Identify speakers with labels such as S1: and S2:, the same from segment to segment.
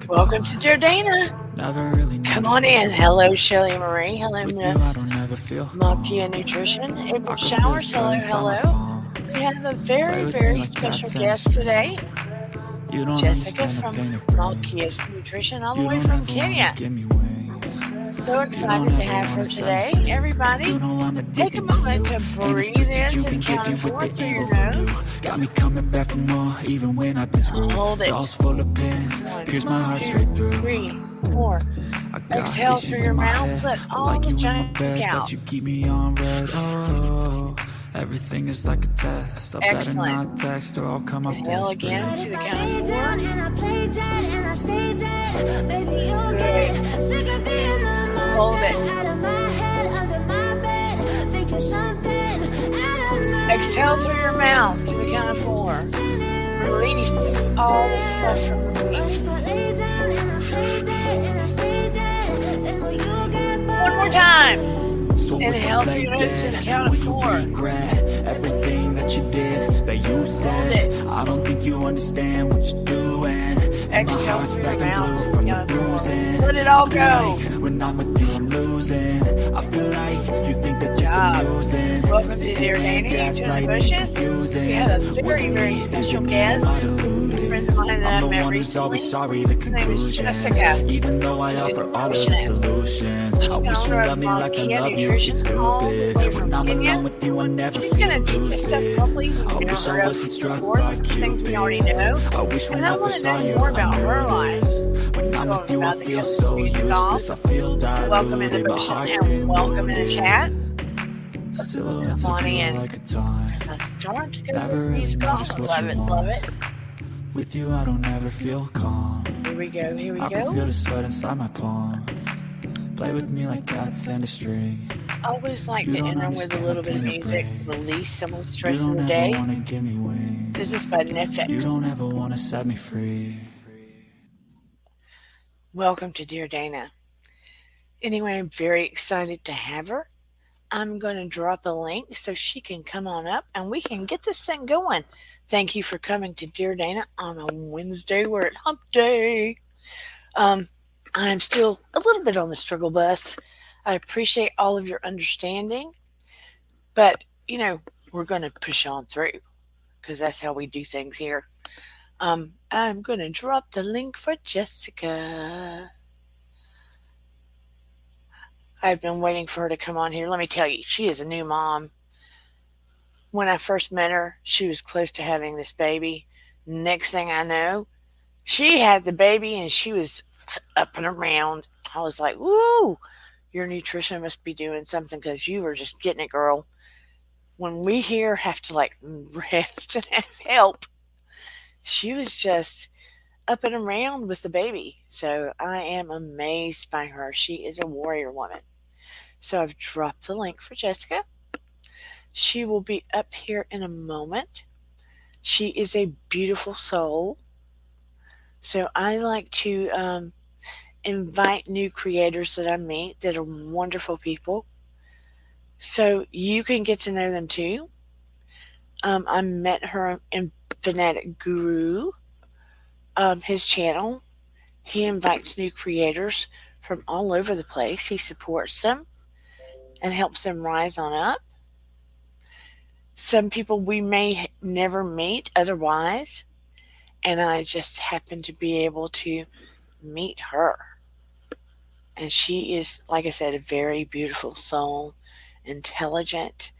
S1: Welcome to Dear Dana. Come on in. Hello, Shelly Marie. Hello, Malkia Nutrition. April Showers. Hello, hello. We have a very, very special guest today. Jessica from Malkia Nutrition, all the way from Kenya. So excited to have her today. Everybody, take a moment to breathe in to the count of 4 through your nose. Hold it. 1, 2, 3, 4. Exhale through your mouth. Let all the junk out.
S2: Everything is like a test.
S1: Excellent. Inhale again to the count of 4. Good. Hold it. Exhale through your mouth to the count of 4. Release all the stuff from underneath. One more time. Inhale through your nose to the count of 4.
S2: Everything that you did, that you said, I don't think you understand what you're doing.
S1: Exhale through your mouth to the count of 4. Let it all go.
S2: When I'm with you, I'm losing. I feel like you think that you're losing.
S1: Welcome to Dear Dana, Into the Bushes. We have a very, very special guest. A friend of mine that I met recently. Her name is Jessica.
S2: Even though I offer all the solutions,
S1: she's the owner of Malkia Nutrition, all the way from Kenya. She's going to teach us stuff probably we've never heard of before, things we already know. And I want to know more about her life. So I'm about to cut this music off. Welcome in the bushes and welcome in the chat. Come on in. As I start to cut this music off, love it, love it.
S2: With you, I don't ever feel calm.
S1: Here we go, here we
S2: I
S1: go.
S2: can feel the sweat inside my palm. Play with me like cats and a string.
S1: I always like to enter with a little bit of music, release some of the stress of the day. This is by Netflix.
S2: You don't ever want to set me free.
S1: Welcome to Dear Dana. Anyway, I'm very excited to have her. I'm going to drop a link so she can come on up and we can get this thing going. Thank you for coming to Dear Dana on a Wednesday. We're at Hump Day. I'm still a little bit on the struggle bus. I appreciate all of your understanding. But, we're going to push on through because that's how we do things here. I'm going to drop the link for Jessica. I've been waiting for her to come on here. Let me tell you, she is a new mom. When I first met her, she was close to having this baby. Next thing I know, she had the baby and she was up and around. I was like, woo, your nutrition must be doing something because you were just getting it, girl. When we here have to rest and have help, she was just up and around with the baby. So I am amazed by her. She is a warrior woman. So I've dropped the link for Jessica. She will be up here in a moment. She is a beautiful soul. So I like to invite new creators that I meet that are wonderful people. So you can get to know them too. I met her in Fanatic Guru. His channel, he invites new creators from all over the place. He supports them and helps them rise on up. Some people we may never meet otherwise, and I just happen to be able to meet her. And she is, like I said, a very beautiful soul, intelligent.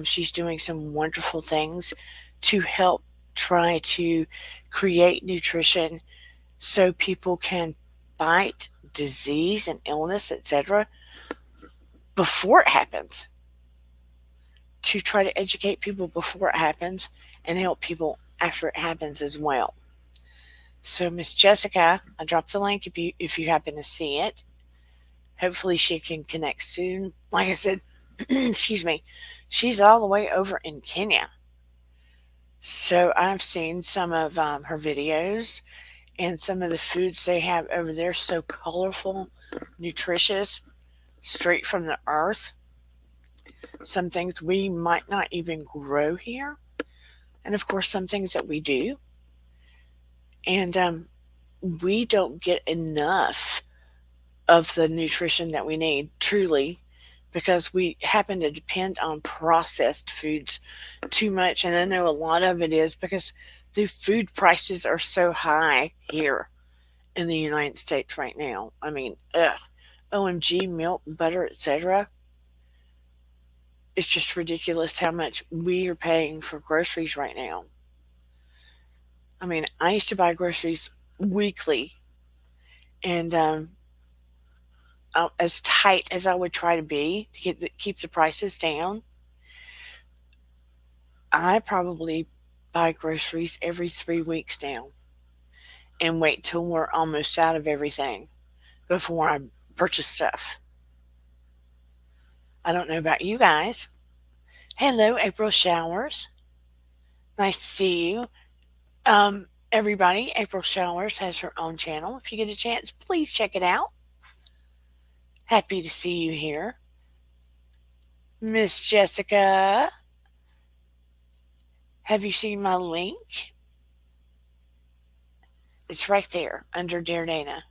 S1: She's doing some wonderful things to help try to create nutrition so people can fight disease and illness, etc., before it happens. To try to educate people before it happens and help people after it happens as well. So Miss Jessica, I dropped the link if you happen to see it. Hopefully she can connect soon. Like I said, excuse me, she's all the way over in Kenya. So I've seen some of her videos and some of the foods they have over there, so colorful, nutritious, straight from the earth. Some things we might not even grow here. And of course, some things that we do. And we don't get enough of the nutrition that we need, truly, because we happen to depend on processed foods too much. And I know a lot of it is because the food prices are so high here in the United States right now. I mean, ugh, OMG, milk, butter, etc. It's just ridiculous how much we are paying for groceries right now. I mean, I used to buy groceries weekly, and as tight as I would try to be to keep the prices down, I probably buy groceries every 3 weeks now and wait till we're almost out of everything before I purchase stuff. I don't know about you guys. Hello, April Showers. Nice to see you. Everybody, April Showers has her own channel. If you get a chance, please check it out. Happy to see you here. Miss Jessica, have you seen my link? It's right there under Dear Dana.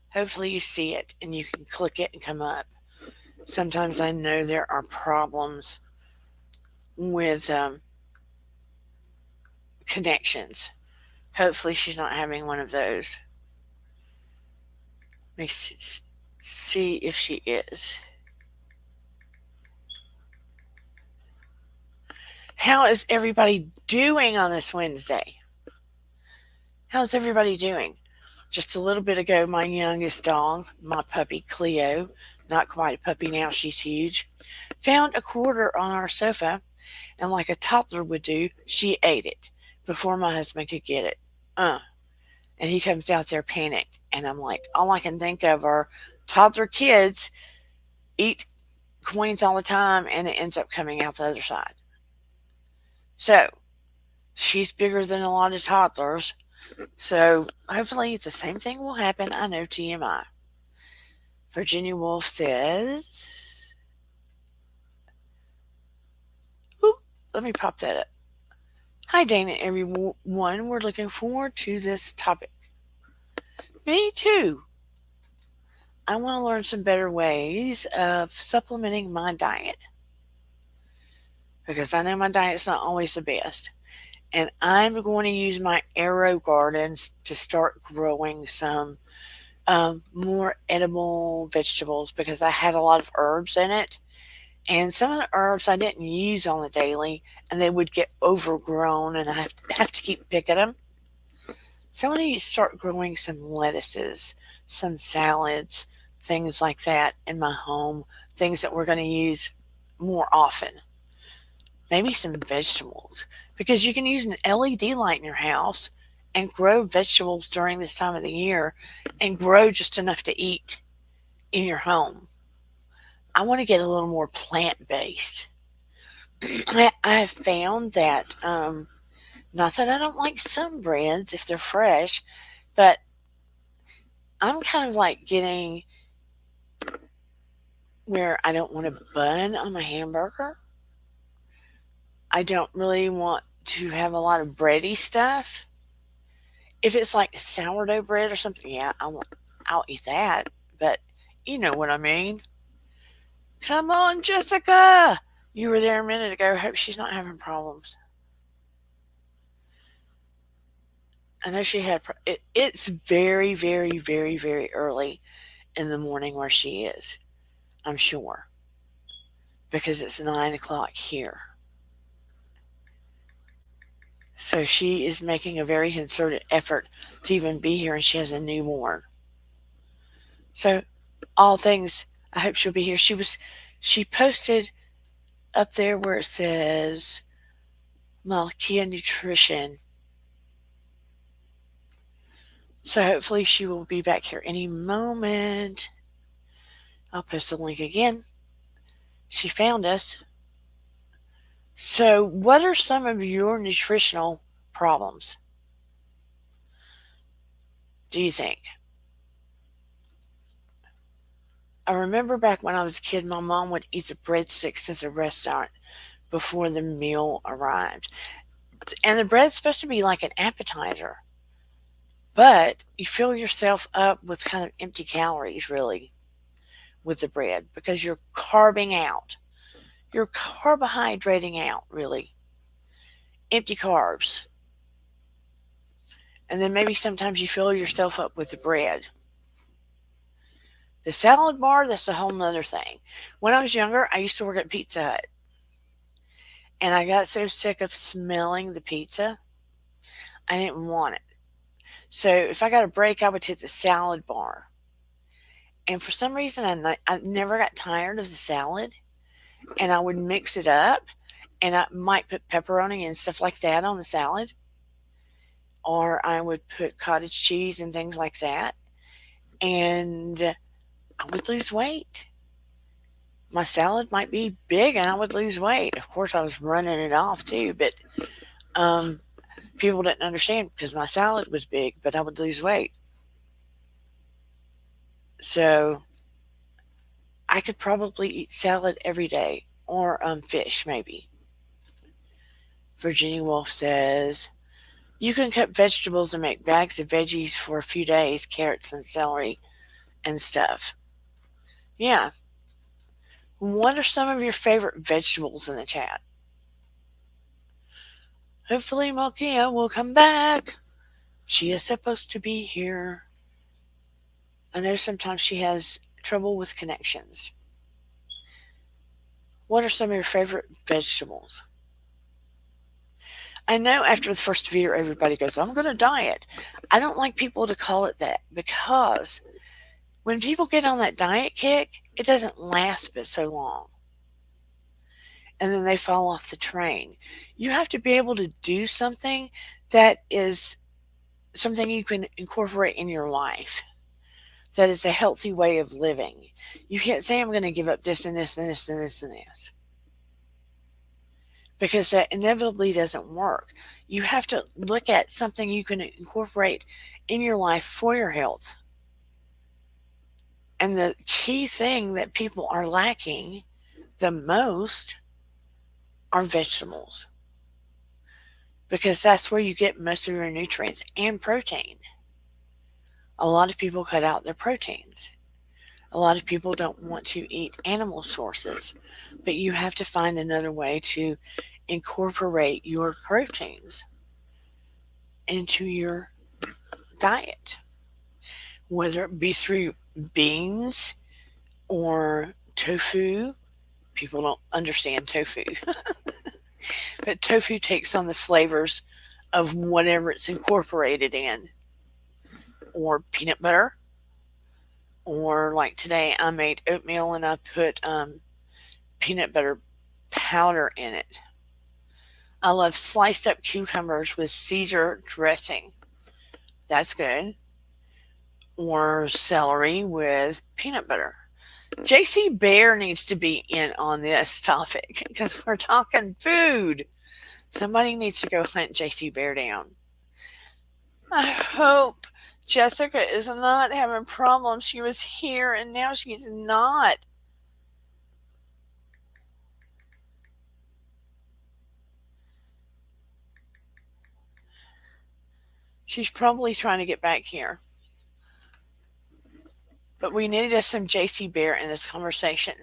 S1: Hopefully you see it and you can click it and come up. Sometimes I know there are problems with connections. Hopefully she's not having one of those. Let me see if she is. How is everybody doing on this Wednesday? How's everybody doing? Just a little bit ago, my youngest dog, my puppy Cleo, not quite a puppy now, she's huge, found a quarter on our sofa, and like a toddler would do, she ate it before my husband could get it. And he comes out there panicked, and I'm like, all I can think of are toddler kids eat coins all the time, and it ends up coming out the other side. So she's bigger than a lot of toddlers. So hopefully the same thing will happen. I know TMI. Virginia Woolf says, oop, let me pop that up. Hi, Dana, everyone. We're looking forward to this topic. Me too. I want to learn some better ways of supplementing my diet because I know my diet's not always the best. And I'm going to use my Arrow Gardens to start growing some more edible vegetables because I had a lot of herbs in it. And some of the herbs I didn't use on the daily, and they would get overgrown, and I have to keep picking them. So I need to start growing some lettuces, some salads, things like that in my home, things that we're going to use more often. Maybe some vegetables, because you can use an LED light in your house and grow vegetables during this time of the year and grow just enough to eat in your home. I want to get a little more plant based. I have found that, not that I don't like some breads if they're fresh, but I'm kind of like getting where I don't want a bun on my hamburger. I don't really want to have a lot of bready stuff. If it's like sourdough bread or something, yeah, I'll eat that. But you know what I mean. Come on, Jessica. You were there a minute ago. Hope she's not having problems. I know she had. It's very, very, very, very early in the morning where she is. I'm sure because it's 9 o'clock here. So she is making a very concerted effort to even be here, and she has a newborn. So all things, I hope she'll be here. She posted up there where it says Malkia Nutrition. So hopefully she will be back here any moment. I'll post the link again. She found us. So, what are some of your nutritional problems? Do you think? I remember back when I was a kid, my mom would eat the breadsticks at the restaurant before the meal arrived. And the bread's supposed to be like an appetizer. But you fill yourself up with kind of empty calories, really, with the bread because you're carbing out. You're carbohydrating out, really. Empty carbs. And then maybe sometimes you fill yourself up with the bread. The salad bar, that's a whole nother thing. When I was younger, I used to work at Pizza Hut. And I got so sick of smelling the pizza, I didn't want it. So if I got a break, I would hit the salad bar. And for some reason, I never got tired of the salad. And I would mix it up. And I might put pepperoni and stuff like that on the salad. Or I would put cottage cheese and things like that. And I would lose weight. My salad might be big and I would lose weight. Of course, I was running it off too, but um, people didn't understand because my salad was big, but I would lose weight. So I could probably eat salad every day or fish, maybe. Virginia Woolf says, you can cut vegetables and make bags of veggies for a few days, carrots and celery and stuff. Yeah. What are some of your favorite vegetables in the chat? Hopefully, Malkia will come back. She is supposed to be here. I know sometimes she has trouble with connections. What are some of your favorite vegetables? I know after the first year, everybody goes, I'm going to diet. I don't like people to call it that because when people get on that diet kick, it doesn't last but so long. And then they fall off the train. You have to be able to do something that is something you can incorporate in your life. That is a healthy way of living. You can't say, I'm going to give up this and this and this and this and this. Because that inevitably doesn't work. You have to look at something you can incorporate in your life for your health. And the key thing that people are lacking the most are vegetables. Because that's where you get most of your nutrients and protein. A lot of people cut out their proteins. A lot of people don't want to eat animal sources, but you have to find another way to incorporate your proteins into your diet, whether it be through beans or tofu. People don't understand tofu, but tofu takes on the flavors of whatever it's incorporated in, or peanut butter, or like today I made oatmeal and I put peanut butter powder in it. I love sliced up cucumbers with Caesar dressing. That's good. Or celery with peanut butter. JC Bear needs to be in on this topic because we're talking food. Somebody needs to go hunt JC Bear down. I hope Jessica is not having problems. She was here and now she's not. She's probably trying to get back here. But we needed us some JC Bear in this conversation.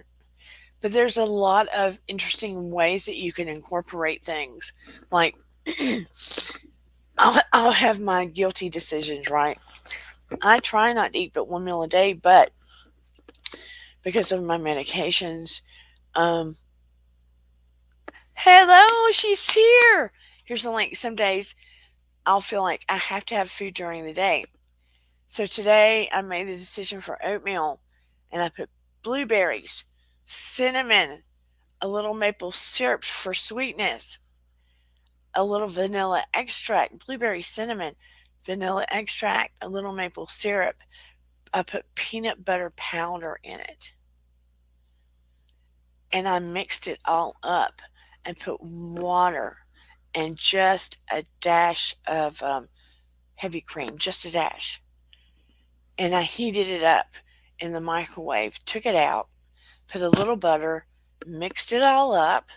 S1: But there's a lot of interesting ways that you can incorporate things. Like, I'll have my guilty decisions, right? I try not to eat but one meal a day, but because of my medications, um, hello, she's here. Here's the link. Some days I'll feel like I have to have food during the day. So today I made the decision for oatmeal and I put blueberries, cinnamon, a little maple syrup for sweetness, a little vanilla extract, blueberry cinnamon, vanilla extract, a little maple syrup. I put peanut butter powder in it. And I mixed it all up and put water and just a dash of heavy cream, just a dash. And I heated it up in the microwave, took it out, put a little butter, mixed it all up,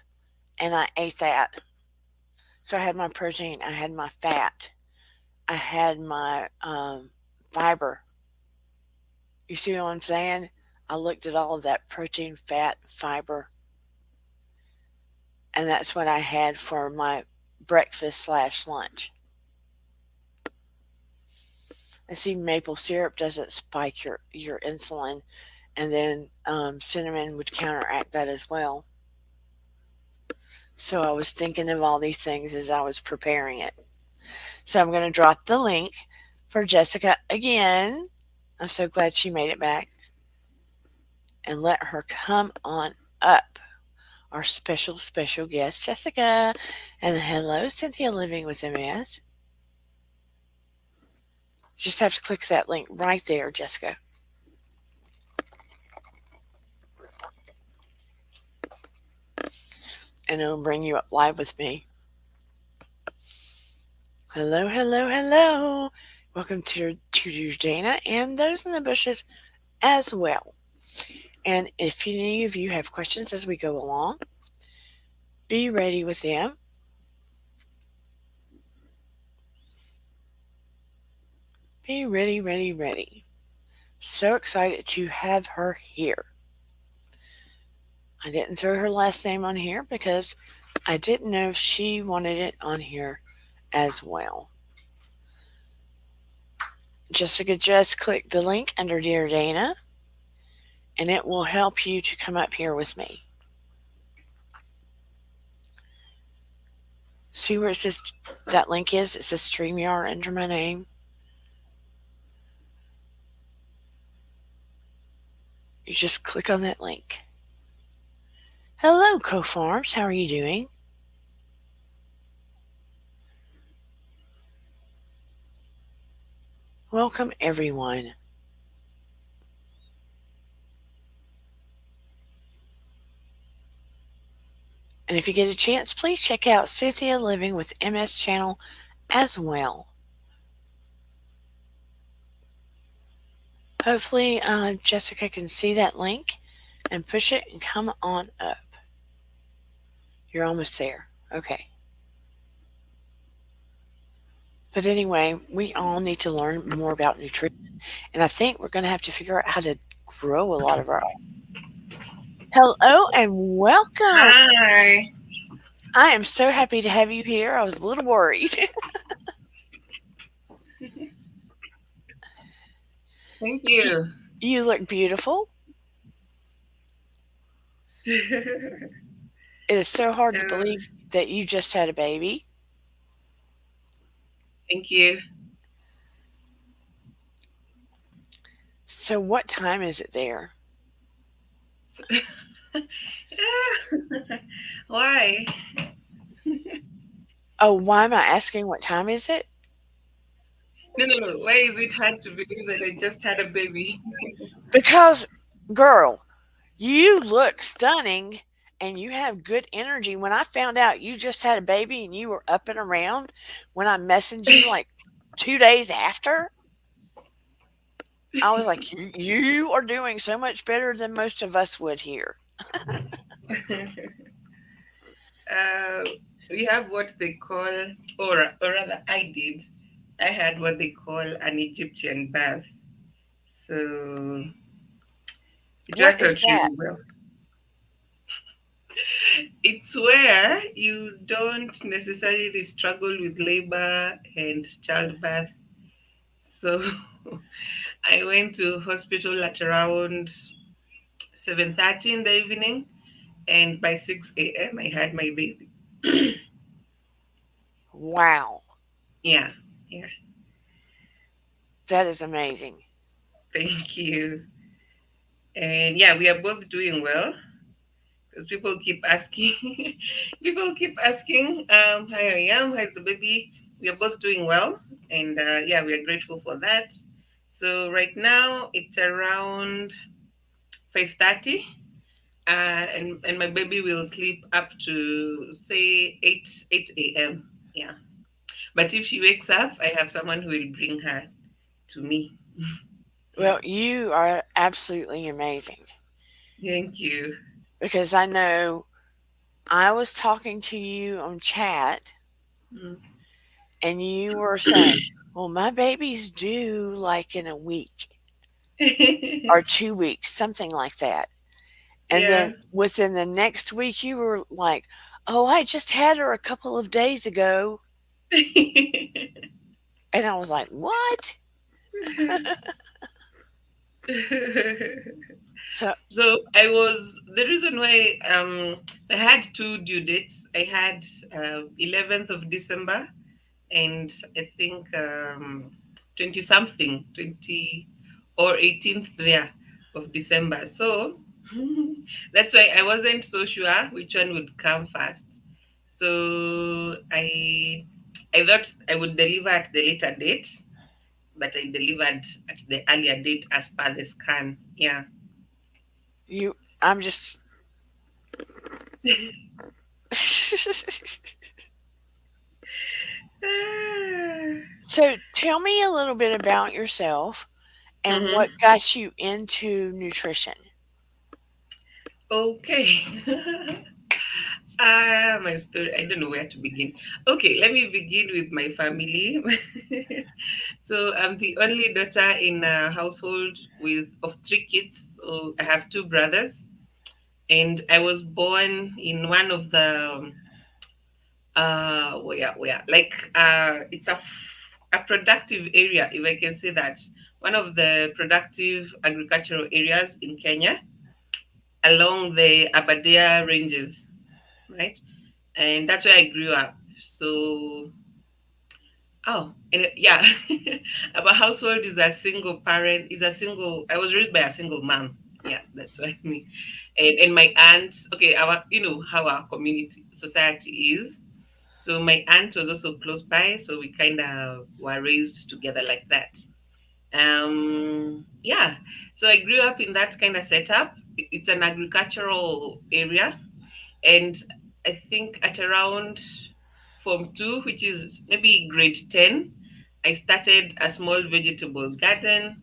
S1: and I ate that. So I had my protein, I had my fat, I had my fiber. You see what I'm saying? I looked at all of that protein, fat, fiber, and that's what I had for my breakfast slash lunch. And see, maple syrup doesn't spike your insulin, and then cinnamon would counteract that as well. So I was thinking of all these things as I was preparing it. So I'm going to drop the link for Jessica again. I'm so glad she made it back. And let her come on up. Our special, special guest, Jessica. And hello, Cynthia Living with MS. Just have to click that link right there, Jessica. And it'll bring you up live with me. Hello, hello, hello. Welcome to your Dana and those in the bushes as well. And if any of you have questions as we go along, be ready with them. Be ready, ready, ready. So excited to have her here. I didn't throw her last name on here because I didn't know if she wanted it on here as well. Jessica, just click the link under Dear Dana and it will help you to come up here with me. See where it says that link is? It says StreamYard under my name. You just click on that link. Hello, Co-Farms. How are you doing? Welcome, everyone. And if you get a chance, please check out Cynthia Living with MS channel as well. Hopefully, Jessica can see that link and push it and come on up. You're almost there. Okay. But anyway, we all need to learn more about nutrition. And I think we're going to have to figure out how to grow a lot of our. Hello and welcome.
S3: Hi.
S1: I am so happy to have you here. I was a little worried.
S3: Thank
S1: you,
S3: you.
S1: you look beautiful. It is so hard to
S3: Uh,
S1: believe that you just had a baby.
S3: Thank you.
S1: So, what time is it there?
S3: So- Why?
S1: Oh, why am I asking what time is it?
S3: No, no, no. Why is it hard to believe that I just had a baby?
S1: Because, girl, you look stunning and you have good energy. When I found out you just had a baby and you were up and around, when I messaged you like 2 days after, I was like, you are doing so much better than most of us would here.
S3: uh, we have what they call, or rather, I did. I had what they call an Egyptian bath. So it
S1: What
S3: worked
S1: is
S3: out
S1: that?
S3: really well. It's where you don't necessarily struggle with labor and childbirth. So I went to hospital at around 7:30 in the evening, and by 6 a.m. I had my baby.
S1: Wow,
S3: Yeah, yeah.
S1: that is amazing.
S3: Thank you. And yeah, we are both doing well because people keep asking. People keep asking how I am, how's the baby. We are both doing well, and yeah, we are grateful for that. So right now it's around 5:30. And my baby will sleep up to say 8 a.m. Yeah, but if she wakes up, I have someone who will bring her to me. Yeah,
S1: Well, you are absolutely amazing
S3: thank you.
S1: because I know I was talking to you on chat
S3: Mm.
S1: and you were saying, Well, my baby's due like in a week or 2 weeks, something like that. And
S3: Yeah.
S1: then within the next week, you were like, "Oh, I just had her a couple of days ago." And I was like, "What?" So
S3: So I was the reason why I had two due dates. I had 11th of December, and I think 20 something, 20 or 18th there of December. So that's why I wasn't so sure which one would come first. So I thought I would deliver at the later date, but I delivered at the earlier date as per the scan. Yeah.
S1: I'm just. So tell me a little bit about yourself and
S3: Mm-hmm.
S1: what got you into nutrition.
S3: Okay. My story. I don't know where to begin. Okay, let me begin with my family. So I'm the only daughter in a household with of three kids. So I have two brothers, and I was born in one of the where like it's a productive area, if I can say that, one of the productive agricultural areas in Kenya along the Aberdare ranges, right? And that's where I grew up. So, yeah, our household is a single parent. Is a single. I was raised by a single mom. Yeah, that's what I mean. And my aunt. Okay, our how our community society is. So my aunt was also close by, so we kind of were raised together like that. Yeah, so I grew up in that kind of setup. It's an agricultural area, and I think at around Form 2, which is maybe grade 10, I started a small vegetable garden.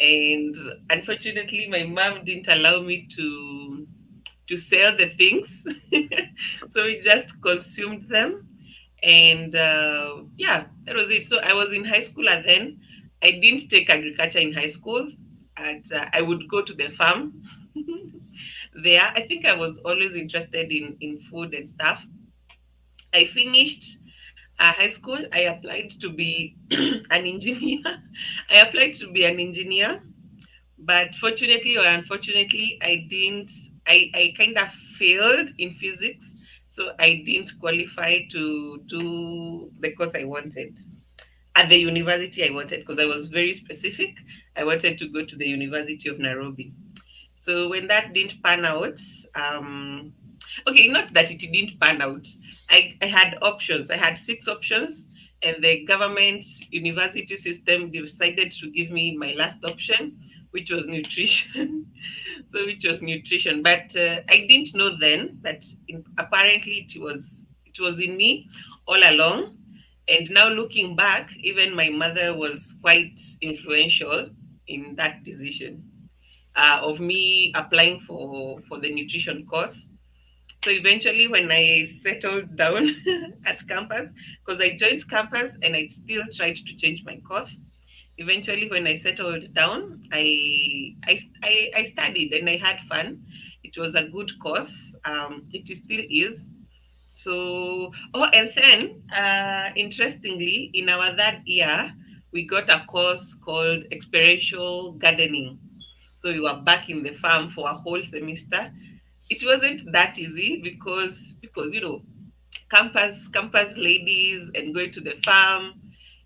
S3: And unfortunately, my mom didn't allow me to sell the things, so we just consumed them. And yeah, that was it. So I was in high school, and then I didn't take agriculture in high school. And I would go to the farm there. I think I was always interested in food and stuff. I finished high school. I applied to be an engineer. I applied to be an engineer, but fortunately or unfortunately, I didn't. I kind of failed in physics, so I didn't qualify to do the course I wanted at the university I wanted, because I was very specific. I wanted to go to the University of Nairobi. So when that didn't pan out, okay, not that it didn't pan out. I had options. I had six options, and the government university system decided to give me my last option, which was nutrition. So which was nutrition, but I didn't know then that apparently it was in me all along. And now looking back, even my mother was quite influential in that decision of me applying for the nutrition course. So eventually, when I settled down at campus, because I joined campus and I still tried to change my course. Eventually, when I settled down, I studied and I had fun. It was a good course. It still is. So, oh, and then interestingly, in our third year, we got a course called experiential gardening. So we were back in the farm for a whole semester. It wasn't that easy because campus ladies and going to the farm.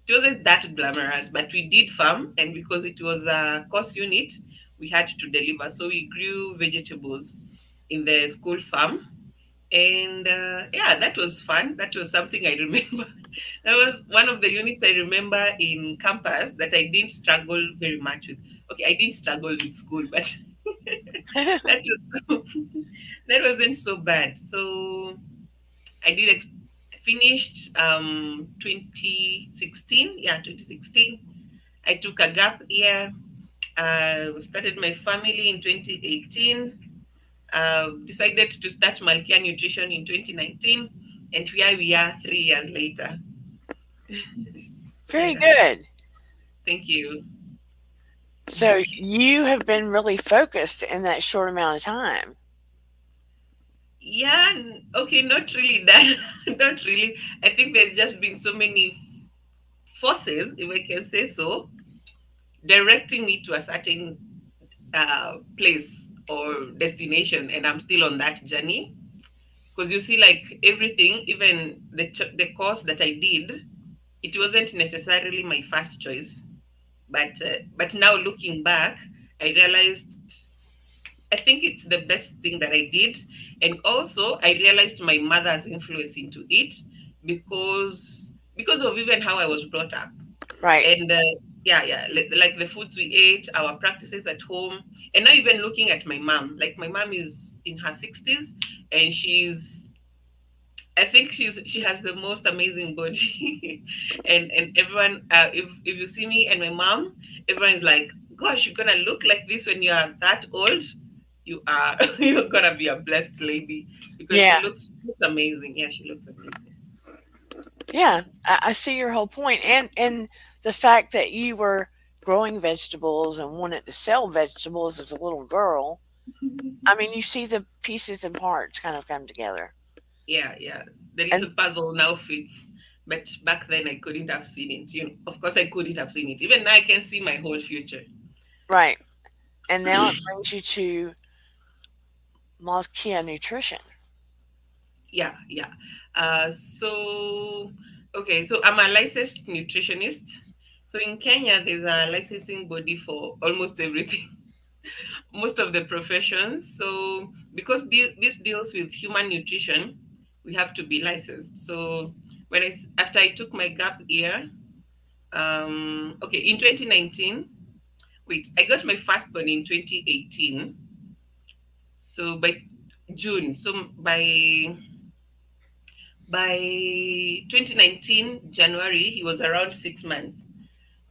S3: It wasn't that glamorous, but we did farm, and because it was a course unit, we had to deliver. So we grew vegetables in the school farm, and yeah, that was fun. That was something I remember. That was one of the units I remember in campus that I didn't struggle very much with. Okay, I didn't struggle with school, but that was that wasn't so bad. So I did finished 2016. Yeah, 2016. I took a gap year. Started my family in 2018. Decided to start Malkia Nutrition in 2019, and here we are 3 years later.
S1: Very
S3: Yeah.
S1: good.
S3: Thank you.
S1: So you have been really focused in that short amount of time.
S3: Yeah, okay, not really that. Not really. I think there's just been so many forces, if I can say so, directing me to a certain place or destination, and I'm still on that journey. Because you see, like everything, even the course that I did, it wasn't necessarily my first choice. But now looking back, I realized I think it's the best thing that I did, and also I realized my mother's influence into it because of even how I was brought up.
S1: Right.
S3: And yeah, yeah, like the foods we ate, our practices at home, and now even looking at my mom. Like my mom is in her 60s, and I think she has the most amazing body, and everyone, if you see me and my mom, everyone is like, "Gosh, you're gonna look like this when you are that old. You are you're gonna be a blessed lady because
S1: Yeah.
S3: she looks amazing. Yeah, she looks amazing.
S1: Yeah. I see your whole point. And the fact that you were growing vegetables and wanted to sell vegetables as a little girl. I mean, you see the pieces and parts kind of come together.
S3: Yeah, yeah. The
S1: And
S3: little puzzle now fits. But back then I couldn't have seen it. Of course I couldn't have seen it. Even now I can see my whole future.
S1: right. And now it brings you to Malkia Nutrition.
S3: Yeah, yeah. So okay, so I'm a licensed nutritionist. So in Kenya, there's a licensing body for almost everything, most of the professions. So because this deals with human nutrition, we have to be licensed. So after I took my gap year, okay, in 2019, wait, I got my first born in 2018. So by June, so by 2019 January, he was around 6 months,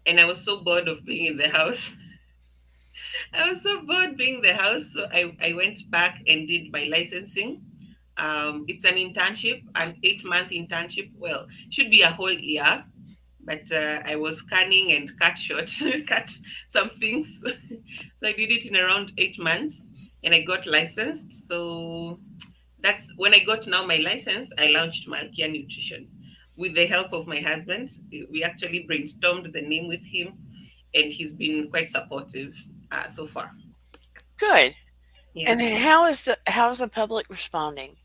S3: and I was so bored of being in the house. I was so bored being in the house, so I went back and did my licensing. It's an internship, an 8 month internship. Well, should be a whole year, but I was scanning and cut short, cut some things. So I did it in around 8 months, and I got licensed. So that's when I got now my license. I launched Malkia Nutrition with the help of my husband. We actually brainstormed the name with him, and he's been quite supportive so far.
S1: Good.
S3: Yeah.
S1: And then how's the public responding?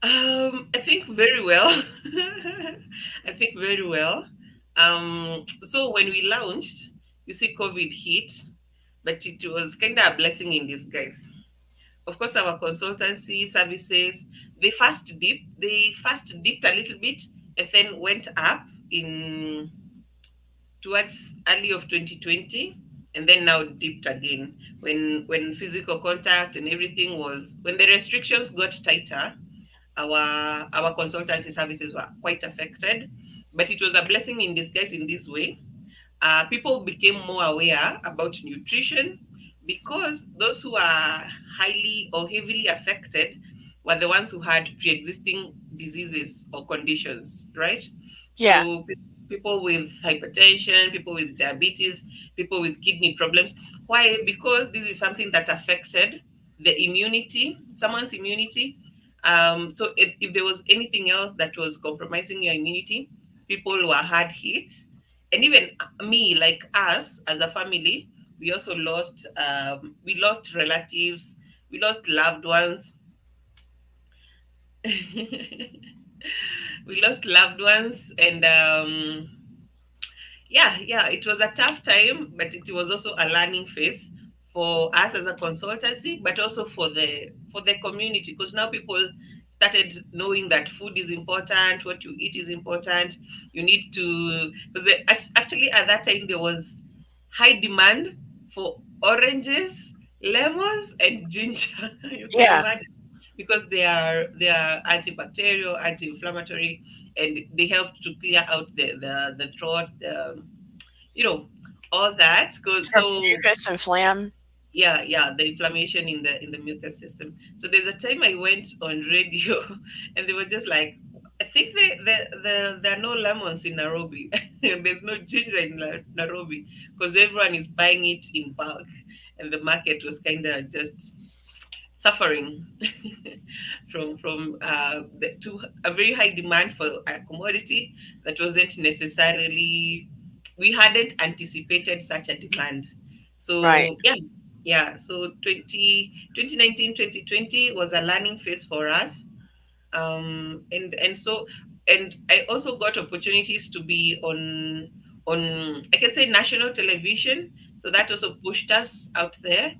S3: I think very well. I think very well. So when we launched, you see, COVID hit, but it was kind of a blessing in disguise. Of course, our consultancy services, they first dipped a little bit and then went up in towards early of 2020, and then now dipped again when physical contact and everything was when the restrictions got tighter. Our consultancy services were quite affected, but it was a blessing in disguise in this way. People became more aware about nutrition because those who are highly or heavily affected were the ones who had pre-existing diseases or conditions, right?
S1: Yeah.
S3: So people with hypertension, people with diabetes, people with kidney problems. Why? Because this is something that affected the immunity, someone's immunity. So if there was anything else that was compromising your immunity, people were hard hit. And even me, like us as a family, we also lost relatives, we lost loved ones. We lost loved ones, and yeah, yeah, it was a tough time, but it was also a learning phase for us as a consultancy, but also for the community, because now people started knowing that food is important, what you eat is important. You need to, because actually at that time there was high demand for oranges, lemons, and ginger. You can
S1: Yeah.
S3: imagine, because they are antibacterial, anti-inflammatory, and they help to clear out the throat, you know, all that.
S1: For
S3: So
S1: mucus and phlegm.
S3: yeah, yeah, the inflammation in the mucus system. So there's a time I went on radio, and they were just like, think there are no lemons in Nairobi. There's no ginger in Nairobi because everyone is buying it in bulk, and the market was kind of just suffering from to a very high demand for a commodity that wasn't necessarily, we hadn't anticipated such a demand.
S1: Right.
S3: So yeah, yeah. So 2019 2020 was a learning phase for us. And so, and I also got opportunities to be on, I can say, national television, so that also pushed us out there.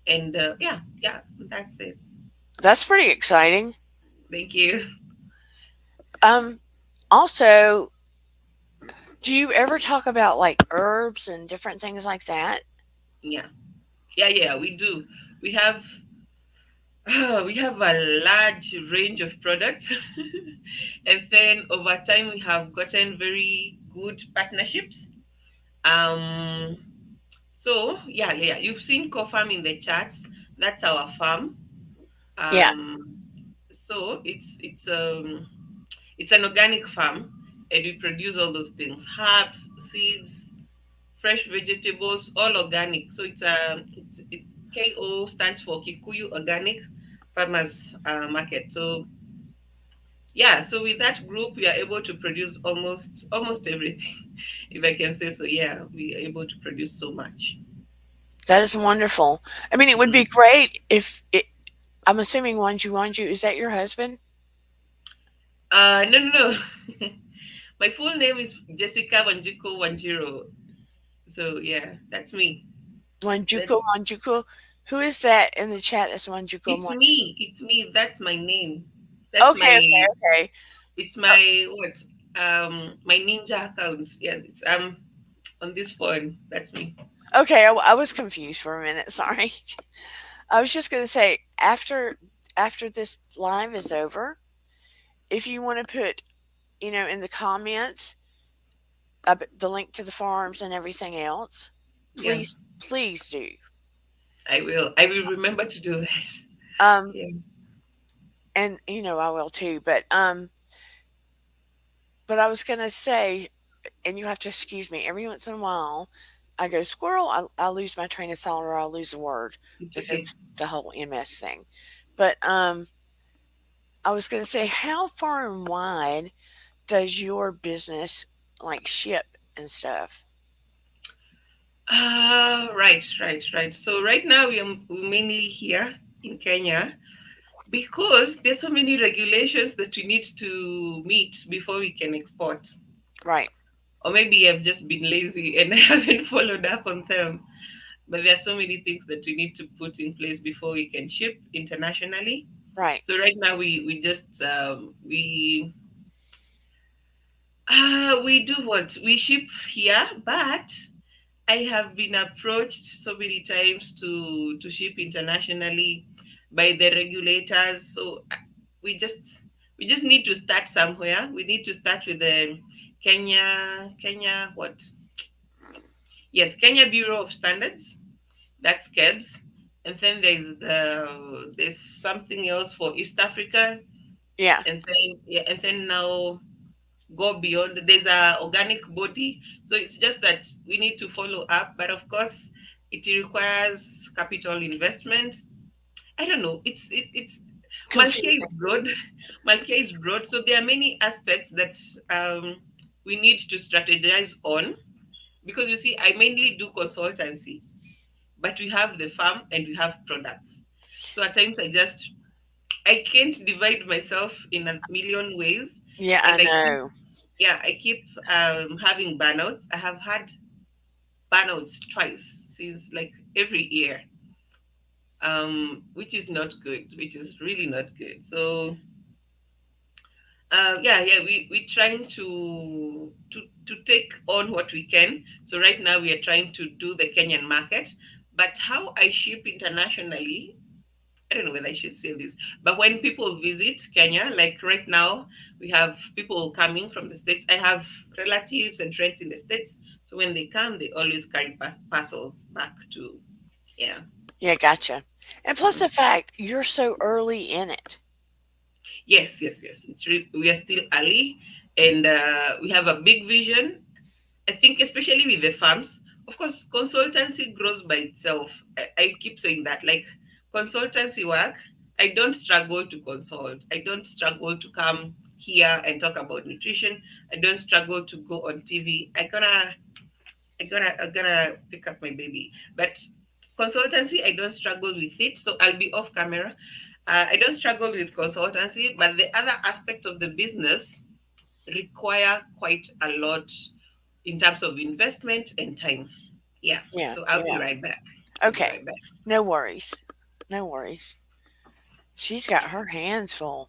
S3: And yeah, yeah, that's it.
S1: That's pretty exciting.
S3: Thank you.
S1: Um, Also, do you ever talk about like herbs and different things like that?
S3: Yeah, yeah, yeah, we do. We have we have a large range of products. And then over time we have gotten very good partnerships. um so yeah, yeah, yeah, you've seen co-farm in the charts. That's our farm.
S1: Yeah.
S3: um so it's an organic farm, and we produce all those things: herbs, seeds, fresh vegetables, all organic. So KO stands for Kikuyu Organic Farmers Market. So yeah, so with that group, we are able to produce almost everything, if I can say so. Yeah, we are able to produce so much.
S1: That is wonderful. I mean, it would be
S3: Mhm.
S1: great if it, I'm assuming Wanju, is that your husband?
S3: No, no, no. My full name is Jessica Wanjiko Wanjiro. So yeah, that's me. That's
S1: Wanjuko. Who is that in the chat that's
S3: it's
S1: Wanjuko?
S3: me. It's me. That's my name. That's
S1: Okay,
S3: my
S1: okay, okay.
S3: It's my what? My ninja account. Yeah, it's on this phone. That's me.
S1: Okay, I was confused for a minute. Sorry. I was just going to say after this live is over, if you want to put, in the comments the link to the farms and everything else,
S3: Yeah,
S1: please do.
S3: I will. I will remember to do that.
S1: Um,
S3: Yeah.
S1: and I will too. But I was going to say, and you have to excuse me. Every once in a while, I go squirrel. I'll lose my train of thought or I'll lose a word
S3: It's okay.
S1: because the whole MS thing. But I was going to say, how far and wide does your business like ship and stuff?
S3: Right, right, right. So right now we're mainly here in Kenya because there's so many regulations that we need to meet before we can export.
S1: Right,
S3: Or maybe I've just been lazy and I haven't followed up on them. But there are so many things that we need to put in place before we can ship internationally.
S1: right.
S3: So right now we just we do what we ship here, but I have been approached so many times to ship internationally by the regulators. So we just need to start somewhere. We need to start with the Kenya what? Yes, Kenya Bureau of Standards. That's KEBS. And then there's something else for East Africa.
S1: Yeah,
S3: And then yeah, and then now go beyond. There's a organic body. So it's just that we need to follow up. But of course, it requires capital investment. I don't know. It's Malkia is
S1: confusing.
S3: broad. Malkia is broad. So there are many aspects that we need to strategize on. Because you see, I mainly do consultancy, but we have the farm and we have products. So at times I can't divide myself in a million ways,
S1: Yeah, I
S3: and
S1: know.
S3: I keep having burnouts. I have had burnouts twice since like every year, which is not good, which is really not good. So yeah, yeah, we're trying to take on what we can. So right now we are trying to do the Kenyan market, but how I ship internationally, I don't know whether I should say this, but when people visit Kenya, like right now, we have people coming from the States. I have relatives and friends in the States. So when they come, they always carry parcels back to, yeah.
S1: Yeah, gotcha. And plus
S3: Mhm.
S1: the fact you're so early in it.
S3: Yes, yes, yes. We are still early, and we have a big vision. I think, especially with the farms, of course, consultancy grows by itself. I keep saying that, like consultancy work, I don't struggle to consult. I don't struggle to come here and talk about nutrition. I don't struggle to go on TV. I'm gonna pick up my baby. But consultancy, I don't struggle with it. So I'll be off camera. I don't struggle with consultancy, but the other aspects of the business require quite a lot in terms of investment and time. Yeah.
S1: Yeah,
S3: So I'll be
S1: yeah.
S3: right back. I'll be
S1: Okay.
S3: right back.
S1: No worries. No worries. She's got her hands full.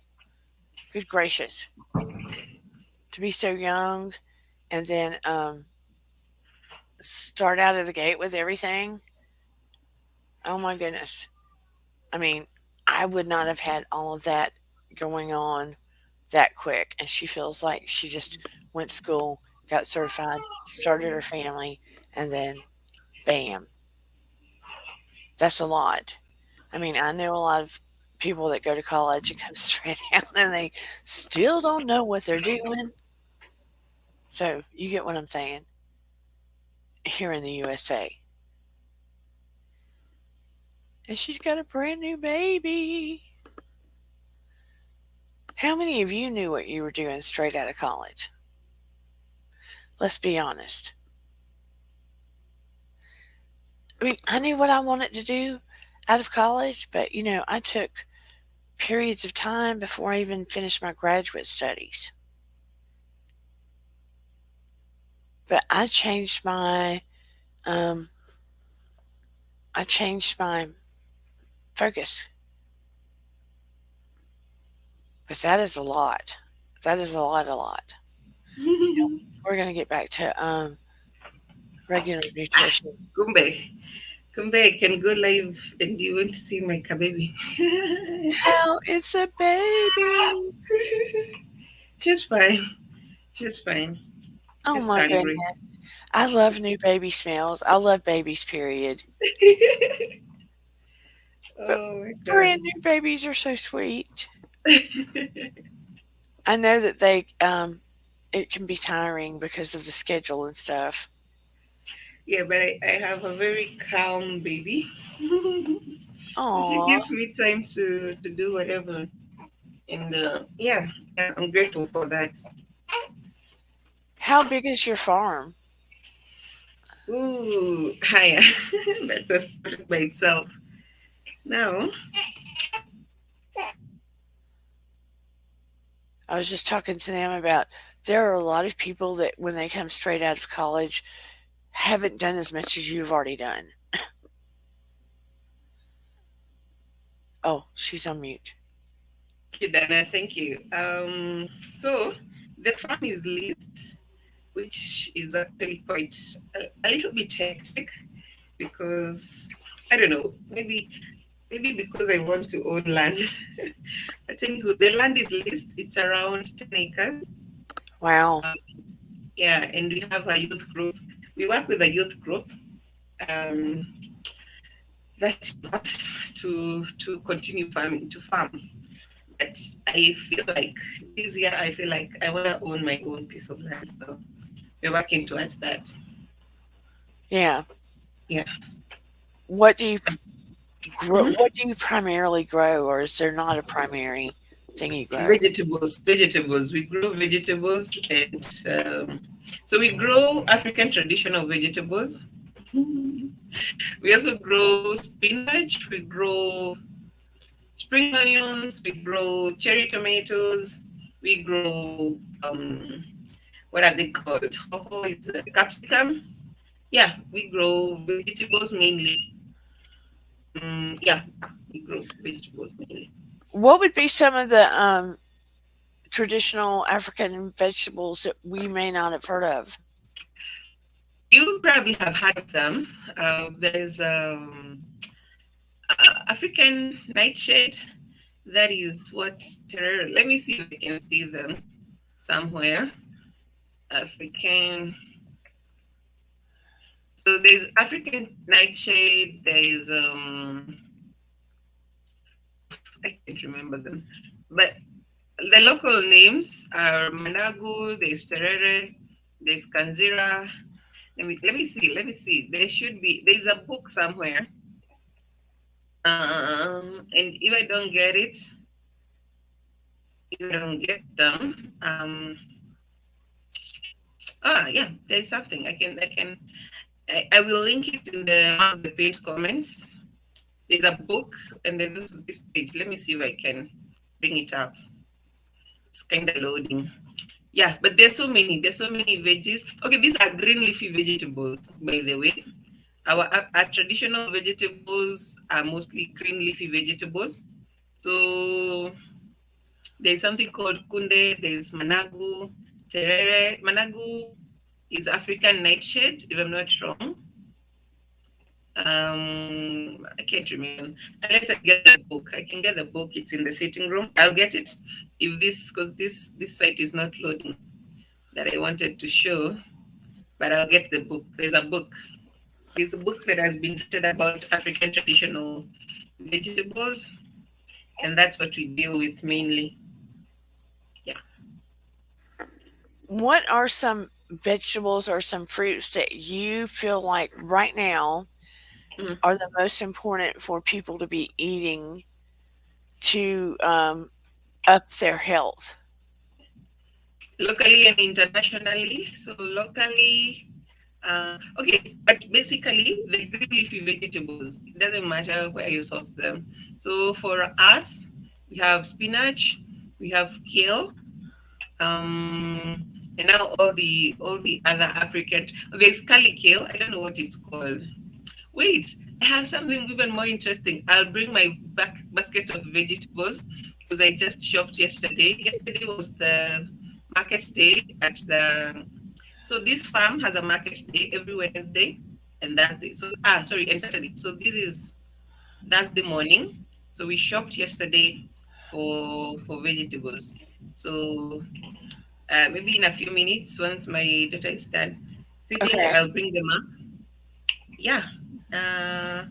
S1: Good gracious. To be so young and then start out of the gate with everything. Oh my goodness. I mean, I would not have had all of that going on that quick. And she feels like she just went to school, got certified, started her family, and then bam. That's a lot. I mean, I know a lot of people that go to college and come straight out and they still don't know what they're doing. So you get what I'm saying here in the USA. And she's got a brand new baby. How many of you knew what you were doing straight out of college? Let's be honest. I mean, I knew what I wanted to do out of college, but I took periods of time before I even finished my graduate studies. But um, I changed my focus. But that is a lot. That is a lot, a lot. We're gonna get back to regular
S3: Ah,
S1: nutrition.
S3: Kumbe. Kumbe, I can go live and you want to see my kababy.
S1: Hell, it's a baby.
S3: She's fine. She's fine.
S1: Oh
S3: Just
S1: my
S3: hungry.
S1: goodness. I love new baby smells. I love babies, period. But
S3: Oh my god.
S1: brand new babies are so sweet. I know that it can be tiring because of the schedule and stuff.
S3: Yeah, but I have a very calm baby. She
S1: Aw,
S3: gives me time to do whatever. And yeah, yeah, I'm grateful for that.
S1: how big is your farm?
S3: Ooh, higher. That's a story by itself. Now,
S1: I was just talking to them about there are a lot of people that when they come straight out of college haven't done as much as you've already done. Oh, she's on mute.
S3: thank you, Dana. Thank you. So the farm is leased, which is actually quite a little bit hectic because I don't know, maybe because I want to own land. But anywho, the land is leased. It's around 10 acres.
S1: Wow.
S3: Um, yeah, and we have a youth group. We work with a youth group um, that involves to continue farming to farm. But I feel like this year I feel like I want to own my own piece of land. So we're working towards that.
S1: Yeah.
S3: Yeah.
S1: What do you grow?
S3: Mhm.
S1: What do you primarily grow, or is there not a primary thing you grow?
S3: Vegetables. We grow vegetables, and so we grow African traditional vegetables. We also grow spinach. We grow spring onions. We grow cherry tomatoes. We grow what are they called? Oh, it's capsicum. Yeah, we grow vegetables mainly. Yeah, we grow vegetables mainly.
S1: What would be some of the traditional African vegetables that we may not have heard of?
S3: You probably have heard of them. There's African nightshade. That is what terror. Let me see if I can see them somewhere. African. So there's African nightshade. There's I can't remember them, but The local names are Managu, there's Terere, there's Kanzira. Let me see. There's a book somewhere. And if I don't get them, yeah, there's something I will link it in the one of the page comments. There's a book and there's also this page. Let me see if I can bring it up. It's kind of loading. Yeah, but there's so many veggies. Okay, these are green leafy vegetables, by the way. Our traditional vegetables are mostly green leafy vegetables. So there's something called kunde, there's managu, terere. Managu is African nightshade, if I'm not wrong. I can't remember unless I get the book. I can get the book. It's in the sitting room. I'll get it if because this site is not loading that I wanted to show, but I'll get the book. There's a book. There's a book that has been written about African traditional vegetables, and that's what we deal with mainly. Yeah.
S1: What are some vegetables or some fruits that you feel like right now
S3: Mm.
S1: are the most important for people to be eating to up their health?
S3: Locally and internationally. So locally, okay, but basically the green leafy vegetables. It doesn't matter where you source them. So for us, we have spinach, we have kale, and now all the other African. There's curly kale. I don't know what it's called. Wait, I have something even more interesting. I'll bring my basket of vegetables because I just shopped yesterday. Yesterday was the market day at the. So this farm has a market day every Wednesday and Thursday. Sorry, and Saturday. So this is Thursday morning. So we shopped yesterday for vegetables. So maybe in a few minutes, once my daughter is done feeding,
S1: Okay.
S3: I'll bring them up. Yeah. Uh,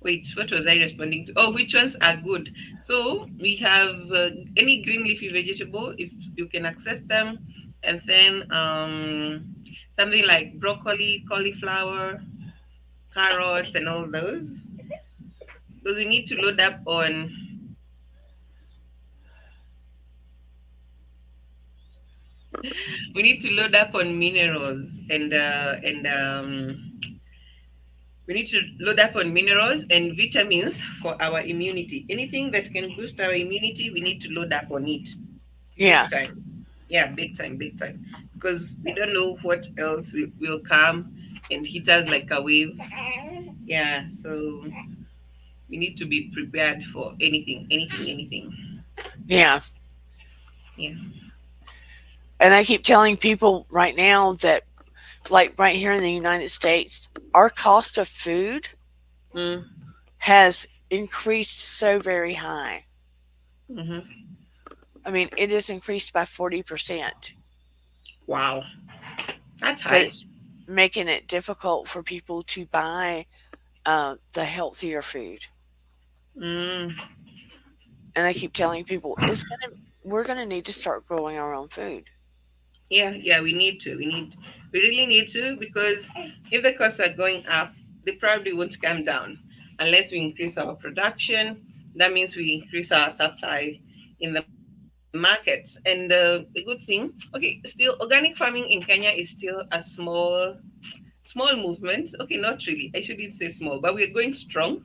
S3: Wait, what was I responding to? Oh, which ones are good? So we have any green leafy vegetable, if you can access them, and then something like broccoli, cauliflower, carrots, and all those. Because we need to load up on we need to load up on minerals and we need to load up on minerals and vitamins for our immunity. Anything that can boost our immunity, we need to load up on it. Big
S1: Yeah.
S3: time. Yeah, big time, big time. Because we don't know what else will come and hit us like a wave. Yeah, so we need to be prepared for anything.
S1: Yeah.
S3: Yeah.
S1: And I keep telling people right now that, like right here in the United States, our cost of food
S3: Mm,
S1: has increased so very high.
S3: hmm.
S1: I mean, it has increased by 40%,
S3: Wow, that's
S1: that
S3: high.
S1: it's making it difficult for people to buy the healthier food.
S3: Mm,
S1: And I keep telling people we're gonna need to start growing our own food.
S3: yeah, we need to. We really need to because if the costs are going up, they probably won't come down unless we increase our production. That means we increase our supply in the markets. And the good thing, okay, still organic farming in Kenya is still a small movement. Okay, not really. I shouldn't say small, but we're going strong.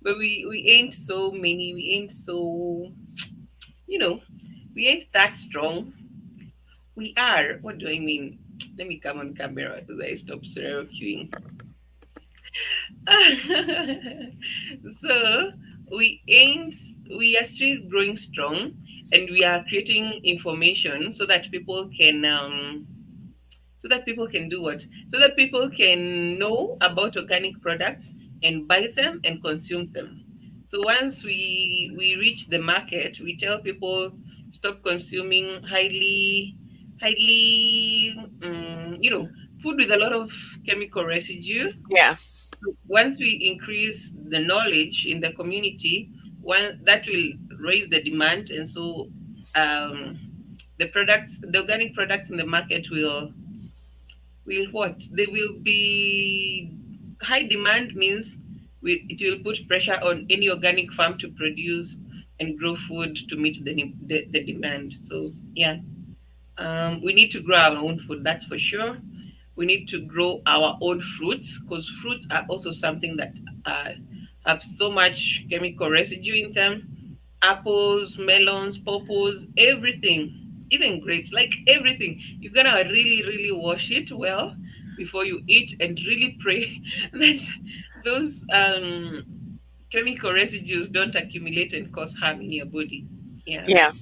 S3: But we ain't so many. We ain't so you know we ain't that strong. We are. What do I mean? Let me come on camera because I stop serial queuing. So we ain't. We are still growing strong, and we are creating information so that people can do what? So that people can know about organic products and buy them and consume them. So once we reach the market, we tell people stop consuming highly food with a lot of chemical residue.
S1: Yeah.
S3: Once we increase the knowledge in the community, one that will raise the demand, and so um, the organic products in the market will what? They will be high demand means it will put pressure on any organic farm to produce and grow food to meet the demand. So yeah, we need to grow our own food, that's for sure. We need to grow our own fruits because fruits are also something that uh, have so much chemical residue in them. Apples, melons, pawpaws, everything, even grapes, like everything. You're gonna really, really wash it well before you eat and really pray that those chemical residues don't accumulate and cause harm in your body. Yeah.
S1: Yeah.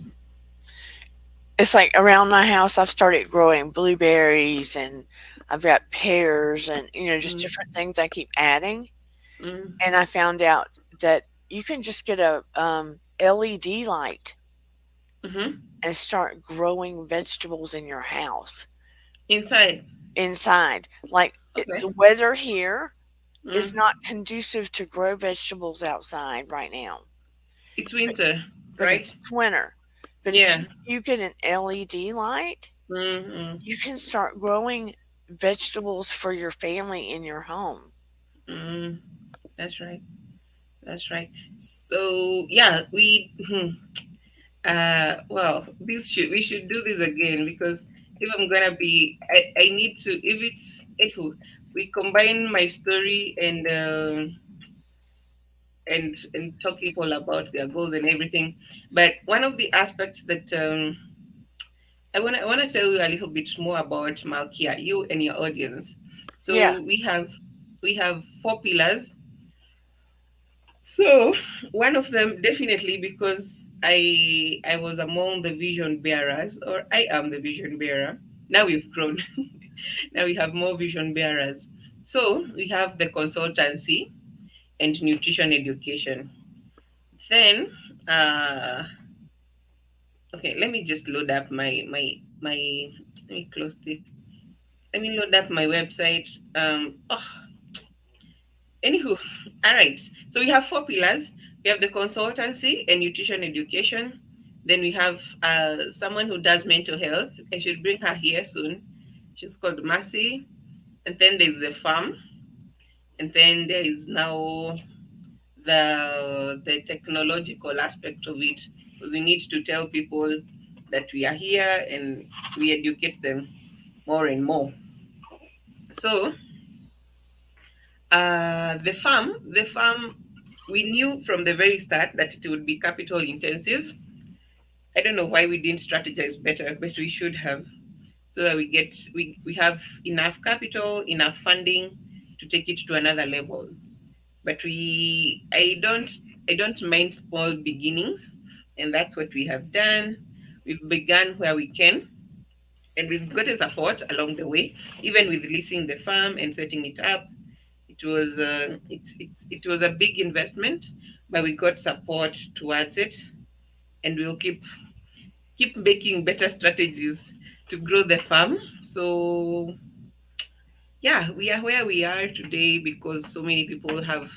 S1: It's like around my house, I've started growing blueberries and I've got pears and, just
S3: Mm,
S1: different things I keep adding.
S3: mm,
S1: And I found out that you can just get a LED light
S3: mm-hmm.
S1: and start growing vegetables in your house
S3: Inside.
S1: inside. Like
S3: Okay.
S1: the weather here is
S3: Mm.
S1: not conducive to grow vegetables outside right now,
S3: It's
S1: but
S3: winter,
S1: because
S3: right?
S1: it's winter. But if
S3: Yeah.
S1: you get an LED light,
S3: Mm-hmm.
S1: you can start growing vegetables for your family in your home.
S3: Mm. That's right. That's right. So yeah, well, this should we should do this again because if I'm gonna be, I need to. If it's anywho, we combine my story and talk people about their goals and everything. But one of the aspects that I wanna tell you a little bit more about Malkia, you and your audience.
S1: Yeah,
S3: So we have four pillars. So one of them definitely because I was among the vision bearers, or I am the vision bearer. Now we've grown. Now we have more vision bearers. So we have the consultancy and nutrition education. Then okay, let me just load up my let me close this. Let me load up my website. Anywho, all right. So we have four pillars. We have the consultancy and nutrition education. Then we have someone who does mental health. I should bring her here soon. She's called Mercy. And then there's the farm. And then there is now the technological aspect of it, because we need to tell people that we are here and we educate them more and more. So the farm, we knew from the very start that it would be capital intensive. I don't know why we didn't strategize better, but we should have, so that we have enough capital, enough funding to take it to another level. But I don't mind small beginnings, and that's what we have done. We've begun where we can, and we've gotten support along the way, even with leasing the farm and setting it up. It was a big investment, but we got support towards it, and we'll keep making better strategies to grow the farm. So yeah, we are where we are today because so many people have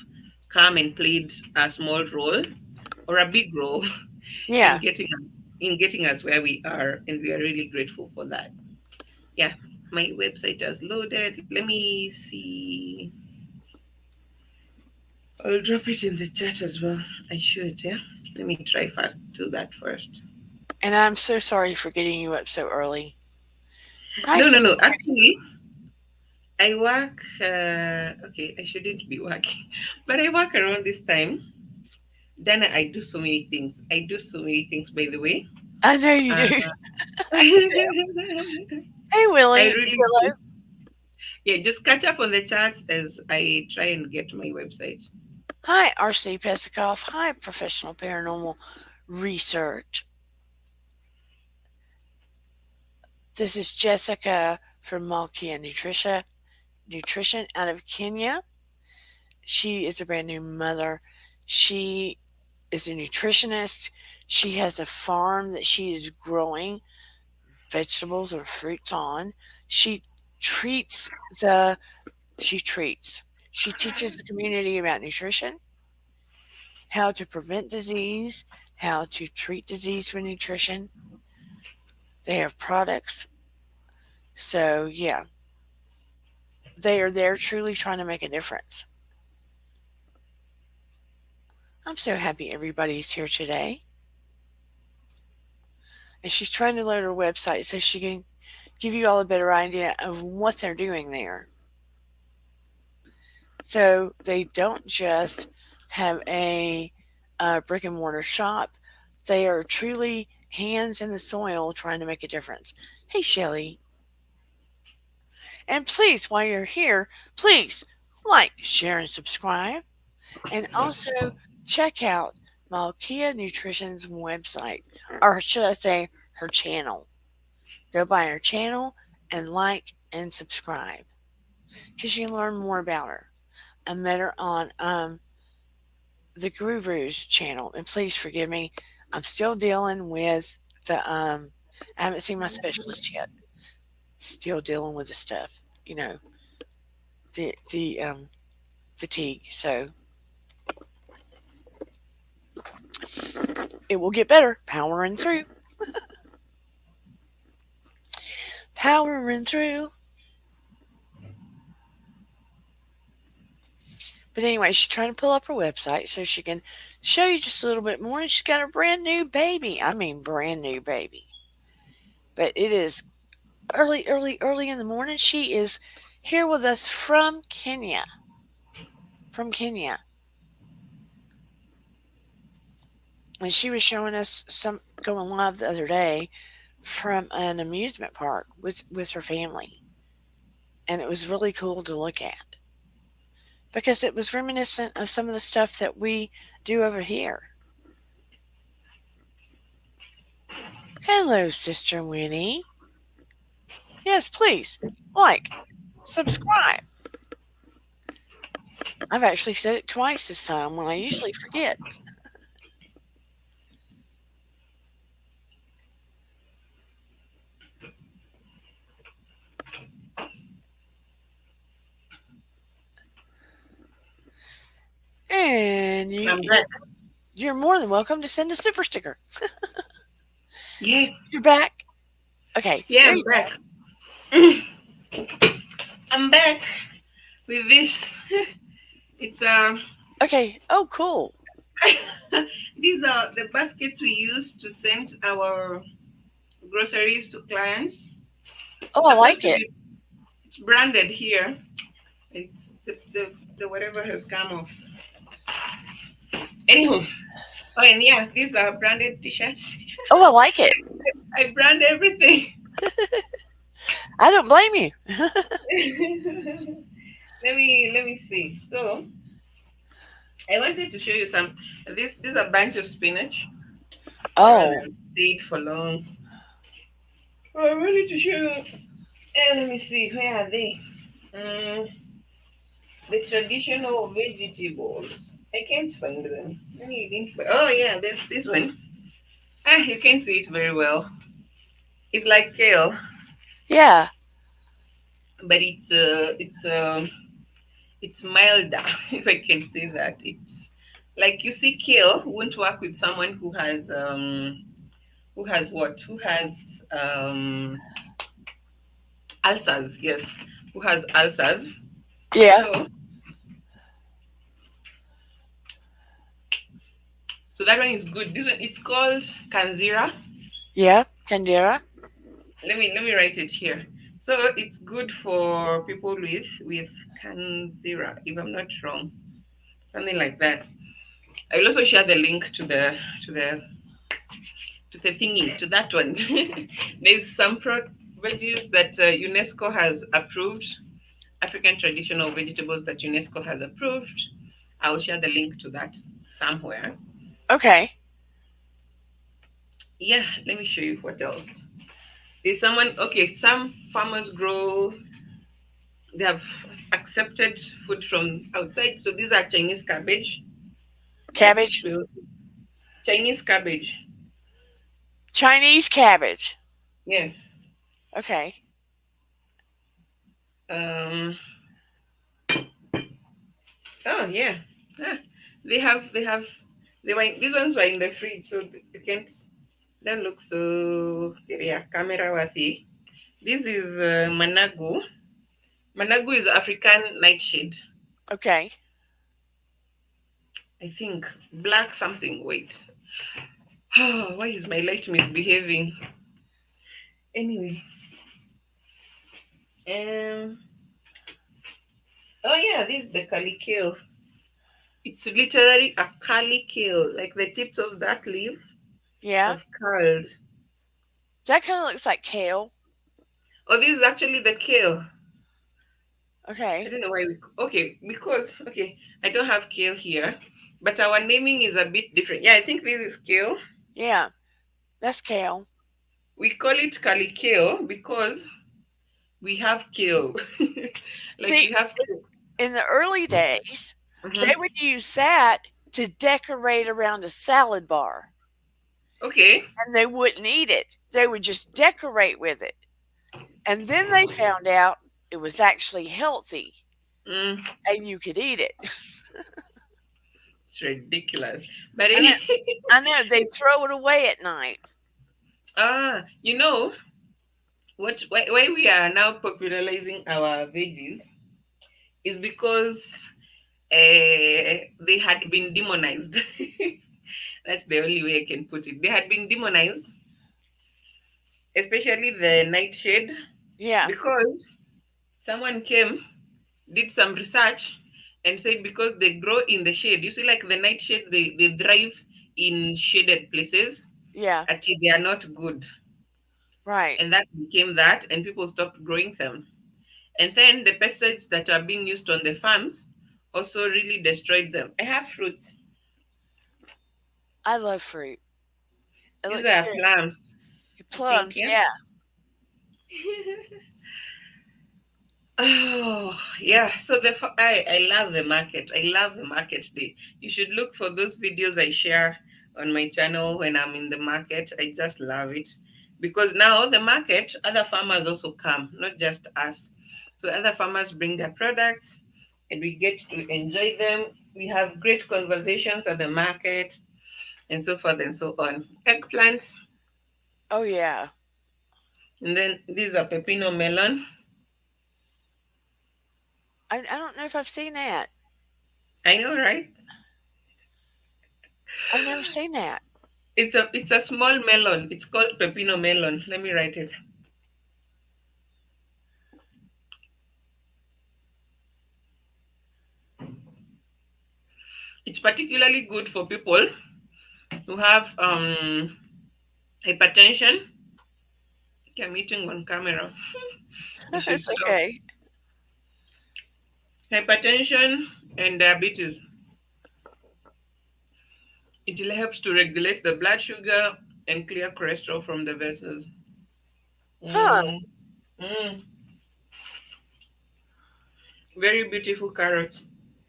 S3: come and played a small role or a big role in
S1: yeah.
S3: getting us where we are, and we are really grateful for that. Yeah, my website has loaded. Let me see. I'll drop it in the chat as well. I should, yeah. Let me try first. Do that first.
S1: And I'm so sorry for getting you up so early. Hi,
S3: No, no,
S1: sister.
S3: no. Actually, I work. Okay, I shouldn't be working, but I work around this time. Then I do so many things. I do so many things, by the way.
S1: I know you
S3: Uh,
S1: do. I can tell.
S3: I
S1: Hey, Willie.
S3: really do.
S1: Willow.
S3: Yeah, just catch up on the charts as I try and get to my website.
S1: Hi, RC Pesikoff. Hi, Professional Paranormal Research. This is Jessica from Malkia Nutrition out of Kenya. She is a brand new mother. She is a nutritionist. She has a farm that she is growing vegetables and fruits on. She treats the she treats. She teaches the community about nutrition how to prevent disease, how to treat disease with nutrition. They have products. So, yeah, they are there truly trying to make a difference. I'm so happy everybody's here today. And she's trying to load her website so she can give you all a better idea of what they're doing there. So they don't just have a brick and mortar shop, they are truly hands in the soil trying to make a difference. Hey, Shelly. And please, while you're here, please like, share, and subscribe. And also check out Malkia Nutrition's website, or should I say her channel. Go by her channel and like and subscribe because you can learn more about her. I met her on the Guru's channel, and please forgive me. I'm still dealing with the. I haven't seen my specialist yet. Still dealing with the stuff, the fatigue. So it will get better. Powering through, powering through. But anyway, she's trying to pull up her website so she can show you just a little bit more. And she's got a brand new baby. I mean, brand new baby. But it is early, early, early in the morning. She is here with us from Kenya. From Kenya. And she was showing us some going live the other day from an amusement park with her family. And it was really cool to look at because it was reminiscent of some of the stuff that we do over here. Hello, Sister Winnie. Yes, please. Like, subscribe. I've actually said it twice this time when I usually forget. And
S3: I'm back.
S1: you're more than welcome to send a super sticker.
S3: Yes.
S1: You're back. Okay,
S3: Yeah,
S1: there
S3: I'm
S1: you go.
S3: back. I'm back with this. It's
S1: Okay. Oh, cool.
S3: these are the baskets we use to send our groceries to clients.
S1: Oh,
S3: It's
S1: I
S3: supposed
S1: like
S3: to
S1: it.
S3: be. It's branded here. It's the whatever has come off. Anywho, oh and yeah, these are branded t-shirts.
S1: Oh, I like it.
S3: I brand everything.
S1: I don't blame you.
S3: Let me see. So I wanted to show you some. This is a bunch of spinach. Rather
S1: Oh,
S3: than stayed for long. Oh, I wanted to show you. Let me see. Where are they? Mm, the traditional vegetables. I can't find them. Maybe you didn't. Oh yeah, there's this one. Ah, you can see it very well. It's like kale,
S1: yeah,
S3: but it's milder, if I can say that. It's like you see, kale won't work with someone who has what? Who has ulcers? Yes, who has ulcers?
S1: yeah,
S3: So so that one is good. This one it's called Kanzira.
S1: yeah. Candira.
S3: Let me write it here. So it's good for people with Kanzira, if I'm not wrong, something like that. I will also share the link to the thingy, to that one. There's some veggies that UNESCO has approved, African traditional vegetables that UNESCO has approved. I will share the link to that somewhere.
S1: Okay.
S3: Yeah, let me show you what else. There's someone, okay, some farmers grow, they have accepted food from outside. So these are Chinese cabbage. Yeah,
S1: Cabbage.
S3: Chinese cabbage.
S1: Chinese cabbage.
S3: Yes.
S1: Okay.
S3: Um, oh, yeah. Ah, they have. These ones were in the fridge, so you can't. Don't look so yeah camera worthy. This is managu. Managu is African nightshade.
S1: Okay.
S3: I think black something. Wait. Why is my light misbehaving? Anyway, um. Oh yeah, this is the calicule. It's literally a calicule. Like the tips of that leaf
S1: Yeah.
S3: have curled.
S1: That kind of looks like kale.
S3: Oh, this is actually the kale. I
S1: Okay.
S3: don't know why we. Okay, because okay, I don't have kale here, but our naming is a bit different. Yeah, I think this is kale.
S1: Yeah. That's kale.
S3: We call it calicule because we have kale. Like
S1: See,
S3: we have kale.
S1: in the early days, they
S3: Hmm.
S1: would use that to decorate around a salad bar,
S3: Okay.
S1: and they wouldn't eat it. They would just decorate with it. And then they found out it was actually healthy
S3: Mm,
S1: and you could eat it.
S3: it's ridiculous. But
S1: I know, I know they throw it away at night.
S3: you know what? Why we are now popularizing our veggies is because they had been demonized. That's the only way I can put it. They had been demonized, especially the nightshade,
S1: Yeah,
S3: because someone came, did some research, and said because they grow in the shade. You see, like the nightshade, they thrive in shaded places.
S1: yeah,
S3: Actually, they are not good,
S1: right.
S3: and that became that, and people stopped growing them. And then the pesticides that are being used on the farms also really destroyed them. I have fruits.
S1: I love fruit. It
S3: These
S1: looks
S3: are
S1: good.
S3: plums, I think,
S1: Plums,
S3: yeah.
S1: yeah.
S3: Oh, yeah. So I love the market. I love the market day. You should look for those videos I share on my channel when I'm in the market. I just love it because now the market, other farmers also come, not just us. So other farmers bring their products and we get to enjoy them. We have great conversations at the market and so forth and so on. Eggplants,
S1: Oh, yeah.
S3: and then these are pepino melon.
S1: I don't know if I've seen that.
S3: I know, right?
S1: I've never seen that.
S3: It's a small melon. It's called pepino melon. Let me write it. It's particularly good for people who have hypertension. Okay, I'm eating on camera. I should
S1: It's
S3: stop.
S1: okay.
S3: Hypertension and diabetes. It helps to regulate the blood sugar and clear cholesterol from the vessels.
S1: Huh.
S3: Mm, mm, very beautiful carrots,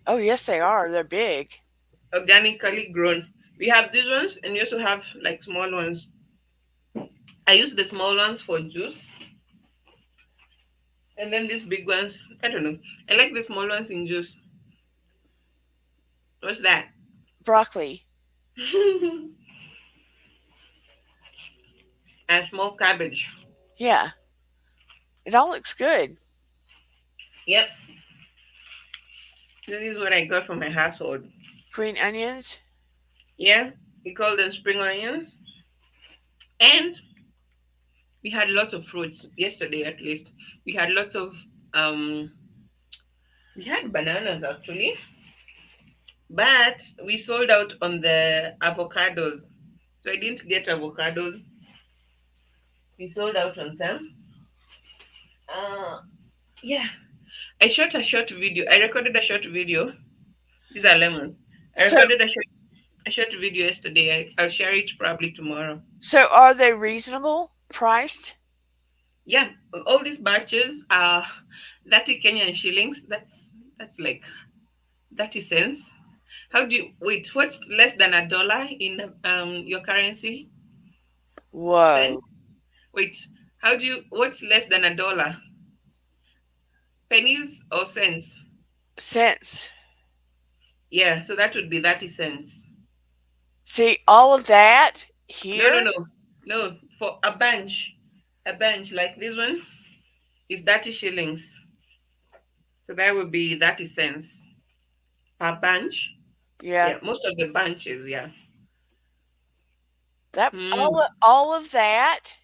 S1: Oh, yes, they are. They're big.
S3: organically grown. We have these ones, and we also have like small ones. I use the small ones for juice. And then these big ones, I don't know. I like the small ones in juice. What's that?
S1: Broccoli.
S3: And small cabbage.
S1: Yeah. It all looks good.
S3: Yep. This is what I got from my household.
S1: Green onions.
S3: Yeah. We call them spring onions. And we had lots of fruits yesterday at least. We had lots of um we had bananas actually. But we sold out on the avocados. So I didn't get avocados. We sold out on them. Uh yeah. I shot a short video. I recorded a short video. These are lemons. I
S1: So,
S3: recorded a short video yesterday. I'll share it probably tomorrow.
S1: so are they reasonable priced?
S3: Yeah, all these batches are 30 Kenyan shillings. That's like 30 cents. How do you wait? What's less than a dollar in your currency?
S1: Whoa.
S3: Cent? Wait, how do you what's less than a dollar? Pennies or cents?
S1: Cents.
S3: Yeah, so that would be 30 cents.
S1: See, all of that
S3: No, no,
S1: here?
S3: no, no. For a bench like this one is 30 shillings. So that would be 30 cents per bunch.
S1: Yeah.
S3: Yeah, most of the bunches. Yeah.
S1: That
S3: Mm.
S1: all of that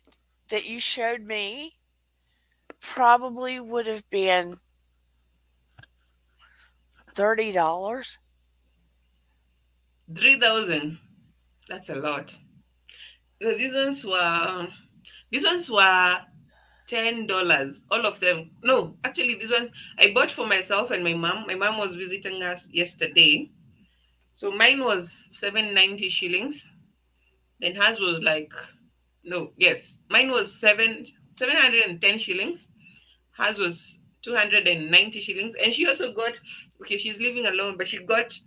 S1: that you showed me probably would have been $30.
S3: 3,000. That's a lot. So these ones were $10. All of them. No, actually, these ones I bought for myself and my mom. My mom was visiting us yesterday, so mine was 790 shillings. Then hers was like, no, yes, mine was 710 shillings. Hers was 290 shillings, and she also got, okay, she's living alone, but she got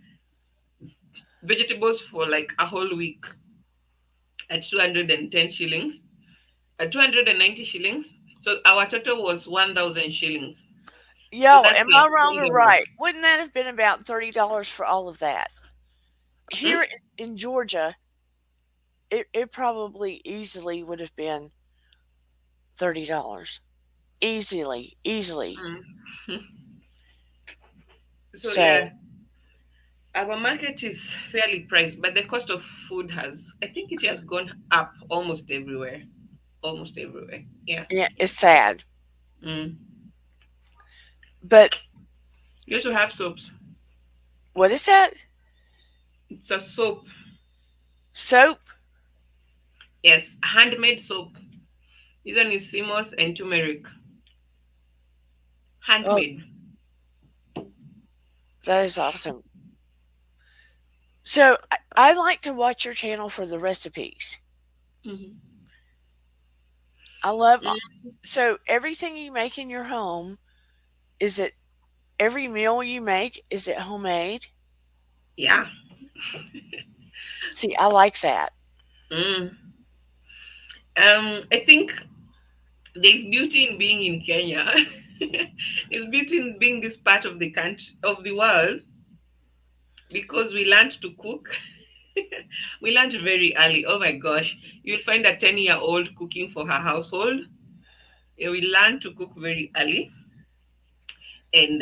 S3: vegetables for like a whole week at 210 shillings, at 290 shillings. So our total was 1,000 shillings. So
S1: Yo,
S3: that's
S1: am
S3: like
S1: I wrong or right?
S3: $20.
S1: Wouldn't that have been about $30 for all of that? Here
S3: Mm?
S1: in Georgia, it probably easily would have been $30. Easily, easily.
S3: Mm. So
S1: So,
S3: yeah, our market is fairly priced, but the cost of food has, I think it has gone up almost everywhere. Almost everywhere. Yeah.
S1: yeah, it's sad.
S3: Mm.
S1: But
S3: You also have soaps.
S1: what is that?
S3: It's a soap.
S1: Soap?
S3: Yes, handmade soap. This one is Simos and turmeric.
S1: Oh,
S3: Handmade.
S1: that is awesome. So, I like to watch your channel for the recipes.
S3: Hmm.
S1: I love
S3: Mm.
S1: so everything you make in your home, is it every meal you make, is it homemade?
S3: Yeah.
S1: See, I like that.
S3: Mm. I think there's beauty in being in Kenya. There's beauty in being this part of the country, of the world, because we learned to cook. We learned very early. Oh my gosh, you'll find a 10-year-old cooking for her household. Yeah, we learned to cook very early, and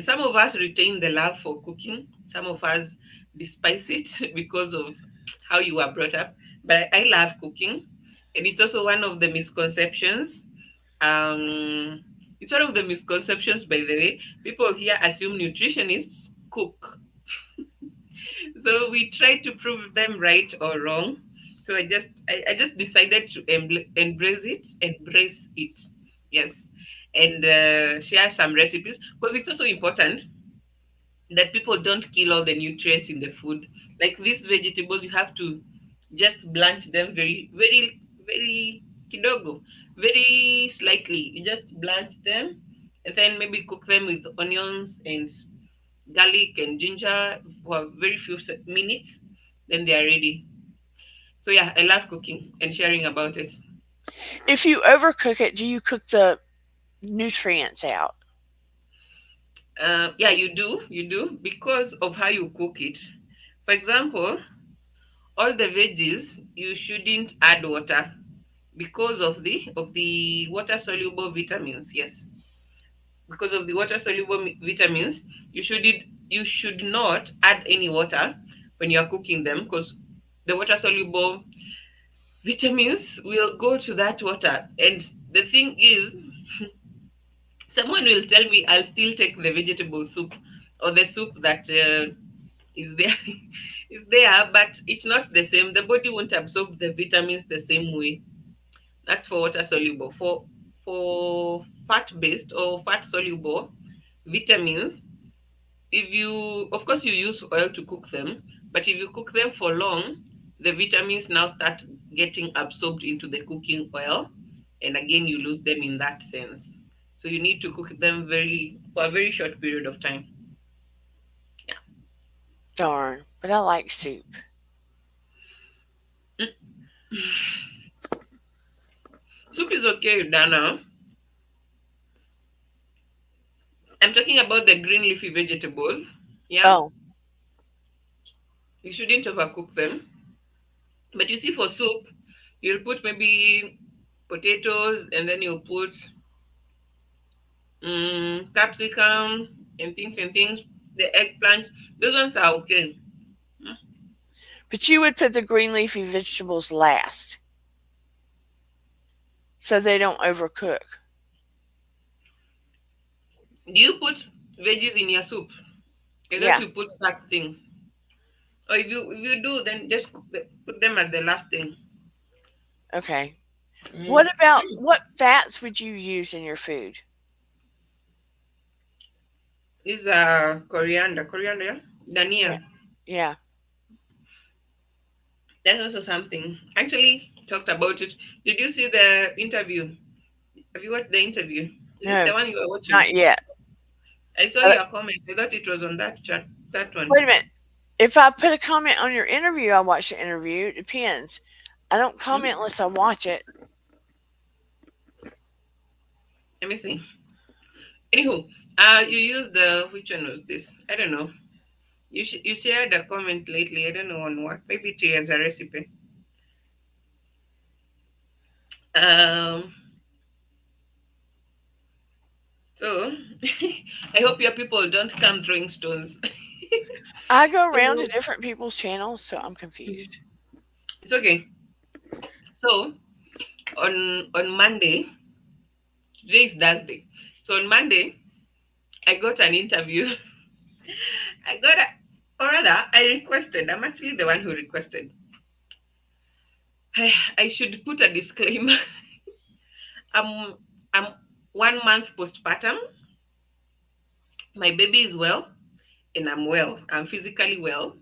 S3: some of us retain the love for cooking. Some of us despise it because of how you were brought up. But I love cooking, and it's also one of the misconceptions. It's one of the misconceptions, by the way. People here assume nutritionists cook, so we try to prove them right or wrong. So I just decided to embrace it. Yes, and share some recipes, because it's also important that people don't kill all the nutrients in the food. Like these vegetables, you have to just blanch them very, very, very kidogo, very slightly. You just blanch them, and then maybe cook them with onions and garlic and ginger for very few minutes. Then they are ready. So yeah, I love cooking and sharing about it.
S1: If you overcook it, do you cook the nutrients out?
S3: Yeah, you do, because of how you cook it. For example, all the veggies you shouldn't add water because of the water soluble vitamins. Yes, because of the water soluble vitamins, you should not add any water when you are cooking them, because the water soluble vitamins will go to that water. And the thing is, someone will tell me I'll still take the vegetable soup or the soup that is there is there, but it's not the same. The body won't absorb the vitamins the same way. That's for water soluble. For fat based or fat soluble vitamins, if you, of course, you use oil to cook them, but if you cook them for long, the vitamins now start getting absorbed into the cooking oil, and again you lose them in that sense. So you need to cook them very for a very short period of time. Yeah.
S1: Darn, but I like soup.
S3: Mm. Soup is okay, Dana. I'm talking about the green leafy vegetables. Yeah.
S1: Oh,
S3: You shouldn't overcook them. But you see, for soup, you'll put maybe potatoes, and then you'll put capsicum and things. The eggplants, those ones are okay. Mm.
S1: But you would put the green leafy vegetables last so they don't overcook.
S3: Do you put veggies in your soup? I thought
S1: Yeah.
S3: you put such things. Or if you do, then just put them at the last thing.
S1: Okay.
S3: Mm.
S1: What about what fats would you use in your food?
S3: These are coriander. Coriander, yeah?
S1: Yeah.
S3: Dania.
S1: Yeah.
S3: That's also something. Actually, talked about it. Did you see the interview? Have you watched the interview? Is it the
S1: No,
S3: one you were
S1: not
S3: watching?
S1: yet.
S3: I saw
S1: Uh,
S3: your comment. I thought it was on that chat. That one.
S1: Wait a minute. If I put a comment on your interview, I watch the interview. It depends. I don't
S3: Hmm?
S1: comment unless I watch it.
S3: Let me see. Anywho, you used the which one was this? I don't know. You shared a comment lately. I don't know on what. Maybe to as a recipe. Um. So, I hope your people don't come throwing stones.
S1: I go around to
S3: So
S1: different people's channels, so I'm confused.
S3: it's okay. So on Monday, today is Thursday. So on Monday, I got an interview. I got a, or rather, I requested. I'm actually the one who requested. I should put a disclaimer. I'm I'm 1 month postpartum. My baby is well, and I'm well. I'm physically well.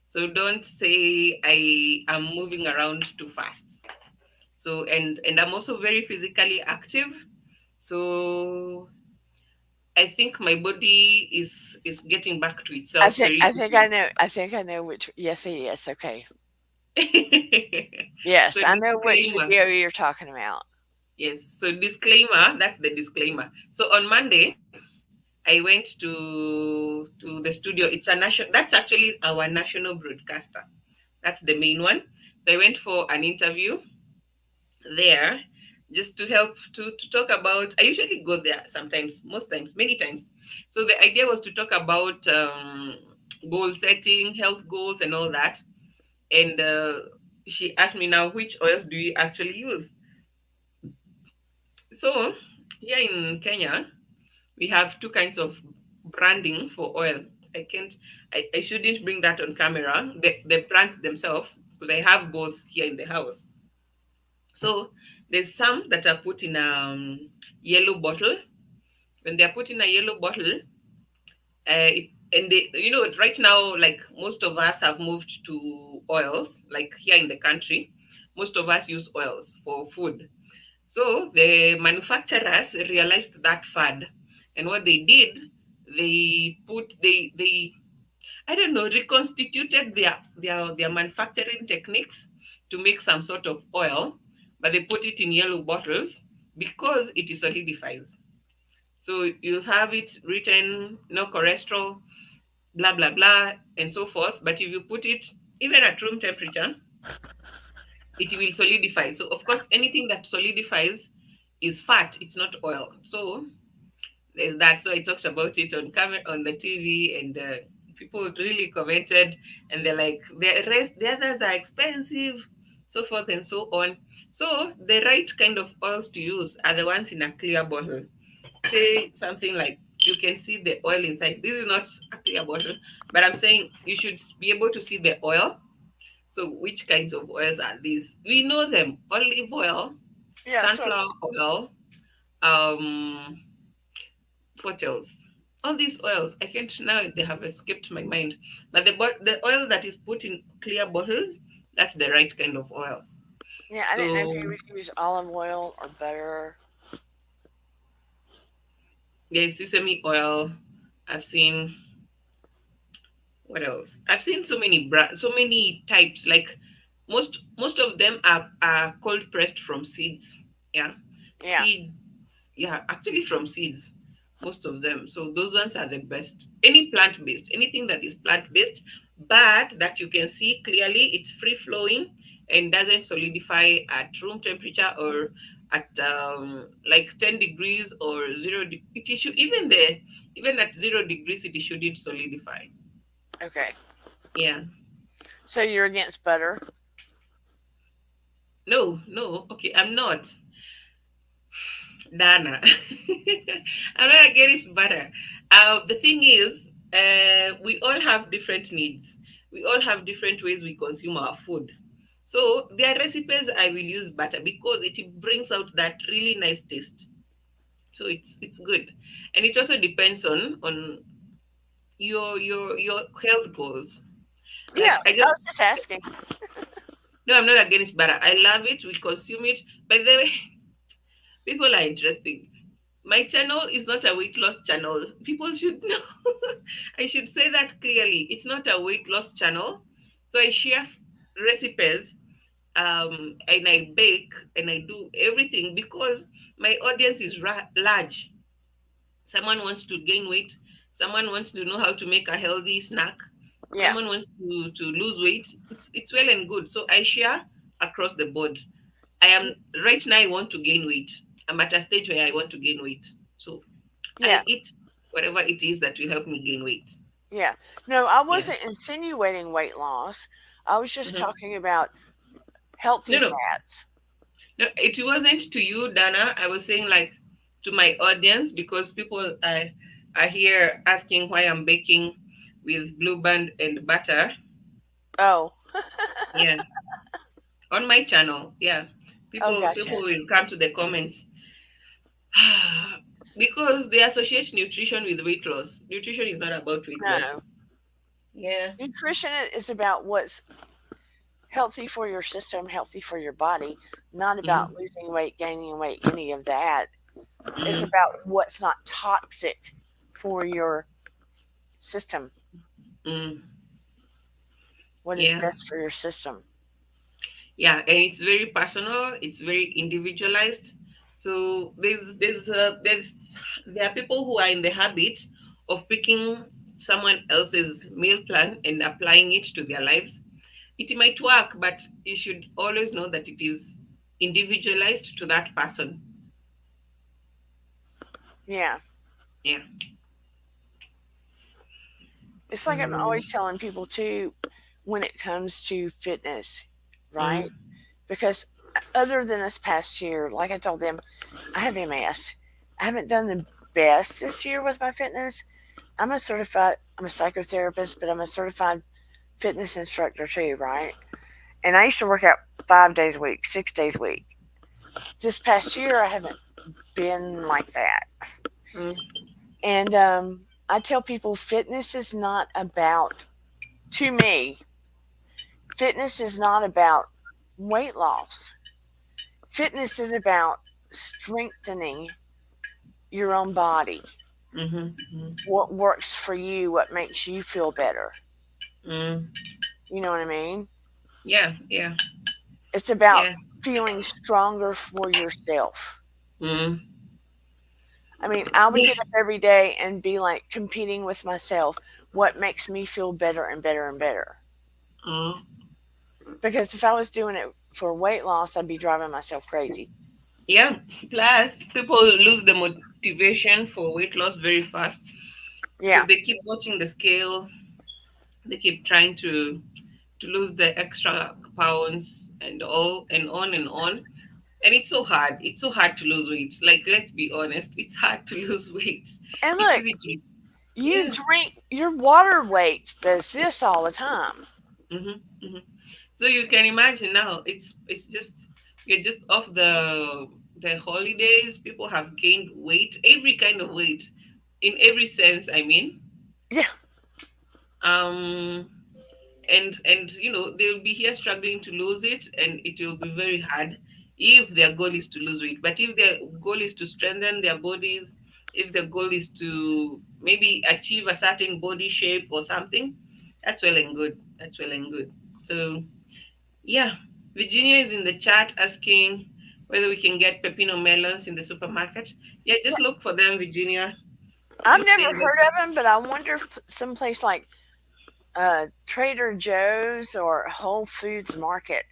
S3: So don't say I am moving around too fast. So and I'm also very physically active. So I think my body is getting back to
S1: I
S3: itself
S1: think
S3: very
S1: I think I
S3: quickly.
S1: know I think I know which yes, yes, okay.
S3: So
S1: Yes, I know which
S3: disclaimer.
S1: video you're talking about.
S3: Yes. So disclaimer, that's the disclaimer. So on Monday, I went to the studio. It's a national that's actually our national broadcaster. That's the main one. So I went for an interview there just to help to talk about. I usually go there sometimes, most times, many times. So the idea was to talk about goal setting, health goals, and all that. And she asked me now, which oils do you actually use? So here in Kenya, we have two kinds of branding for oil. I shouldn't bring that on camera. The brands themselves, because I have both here in the house. So there's some that are put in a yellow bottle. When they are put in a yellow bottle, and they, right now, like most of us have moved to oils. Like here in the country, most of us use oils for food. So the manufacturers realized that fad, and what they did, they I don't know, reconstituted their manufacturing techniques to make some sort of oil, but they put it in yellow bottles because it solidifies. So you have it written, no cholesterol, blah blah blah, and so forth. But if you put it even at room temperature, it will solidify. So of course, anything that solidifies is fat; it's not oil. So there's that. So I talked about it on camera, on the TV, and people really commented, and they're like, the others are expensive, so forth and so on. So the right kind of oils to use are the ones in a clear bottle. Say something like, you can see the oil inside. This is not a clear bottle, but I'm saying you should be able to see the oil. So which kinds of oils are these? We know them: olive oil,
S1: Yeah, so
S3: sunflower oil, um what else? All these oils, I can't now, they have escaped my mind. But the oil that is put in clear bottles, that's the right kind of oil.
S1: yeah, I didn't know if you
S3: So
S1: would use olive oil or butter.
S3: there's sesame oil. I've seen, what else? I've seen so many types. Like most of them are cold pressed from seeds. Yeah,
S1: Yeah.
S3: seeds. Yeah, actually from seeds. Most of them. So those ones are the best. Any plant based, anything that is plant based, but that you can see clearly. It's free flowing and doesn't solidify at room temperature or at like 10 degrees or it should even there, even at 0 degrees it shouldn't solidify.
S1: Okay.
S3: Yeah.
S1: So you're against butter?
S3: No, no, okay, I'm not. Dana. I'm not against butter. The thing is, we all have different needs. We all have different ways we consume our food. So there are recipes I will use butter because it brings out that really nice taste. So it's good, and it also depends on your health goals.
S1: Yeah,
S3: Like I
S1: I
S3: just
S1: was just asking.
S3: no, I'm not against butter. I love it. We consume it. By the way, people are interesting. My channel is not a weight loss channel. People should know. I should say that clearly. It's not a weight loss channel. So I share recipes, and I bake and I do everything because my audience is large. Someone wants to gain weight. Someone wants to know how to make a healthy snack.
S1: Yeah,
S3: Someone wants to lose weight. It's well and good. So I share across the board. I am right now. I want to gain weight. I'm at a stage where I want to gain weight. So
S1: yeah,
S3: I eat whatever it is that will help me gain weight.
S1: yeah. No, I
S3: Yeah.
S1: wasn't insinuating weight loss. I was just
S3: Hmm.
S1: talking about healthy
S3: No, no,
S1: fats.
S3: no. It wasn't to you, Dana. I was saying like to my audience because people are here asking why I'm baking with blue band and butter.
S1: Oh,
S3: Yeah, on my channel. Yeah,
S1: oh,
S3: people
S1: gotcha.
S3: will come to the comments because they associate nutrition with weight loss. Nutrition is not about weight loss.
S1: No,
S3: Yeah.
S1: nutrition is about what's healthy for your system, healthy for your body, not about
S3: Mm-hmm.
S1: losing weight, gaining weight, any of that. It's
S3: Mm-hmm.
S1: about what's not toxic for your system,
S3: Mm.
S1: what is
S3: Yeah.
S1: best for your system.
S3: Yeah, and it's very personal. It's very individualized. So there are people who are in the habit of picking someone else's meal plan and applying it to their lives. It might work, but you should always know that it is individualized to that person.
S1: Yeah.
S3: Yeah.
S1: It's like I'm
S3: Mm,
S1: always telling people too when it comes to fitness, right?
S3: mm,
S1: Because other than this past year, like I told them, I have MS. I haven't done the best this year with my fitness. I'm a psychotherapist, but I'm a certified fitness instructor too, right? And I used to work out 5 days a week, 6 days a week. This past year, I haven't been like that.
S3: mm,
S1: And I tell people fitness is not about, to me, fitness is not about weight loss. Fitness is about strengthening your own body.
S3: mhm, mhm,
S1: What works for you, what makes you feel better.
S3: mm.
S1: You know what I mean?
S3: Yeah, yeah,
S1: It's about
S3: yeah.
S1: feeling stronger for yourself.
S3: Mm,
S1: I mean, I would
S3: yeah.
S1: get up every day and be like competing with myself. What makes me feel better and better and better?
S3: Mm.
S1: Because if I was doing it for weight loss, I'd be driving myself crazy.
S3: Yeah. Plus, people lose the motivation for weight loss very fast
S1: Yeah.
S3: because they keep watching the scale. They keep trying to lose the extra pounds and all and on and on. And it's so hard. It's so hard to lose weight. Like, let's be honest, it's hard to lose weight.
S1: And
S3: It's
S1: look,
S3: easy to,
S1: you
S3: yeah.
S1: drink your water weight does this all the time.
S3: Hmm. Hmm. So you can imagine now. It's just you're just off the holidays. People have gained weight, every kind of weight, in every sense. I mean,
S1: Yeah.
S3: um, and they'll be here struggling to lose it, and it will be very hard if their goal is to lose weight. But if their goal is to strengthen their bodies, if the goal is to maybe achieve a certain body shape or something, that's well and good. That's well and good. So yeah, Virginia is in the chat asking whether we can get pepino melons in the supermarket. Yeah, just look for them, Virginia.
S1: I've
S3: You've
S1: never
S3: seen them.
S1: heard of them, but I wonder if some place like Trader Joe's or Whole Foods Market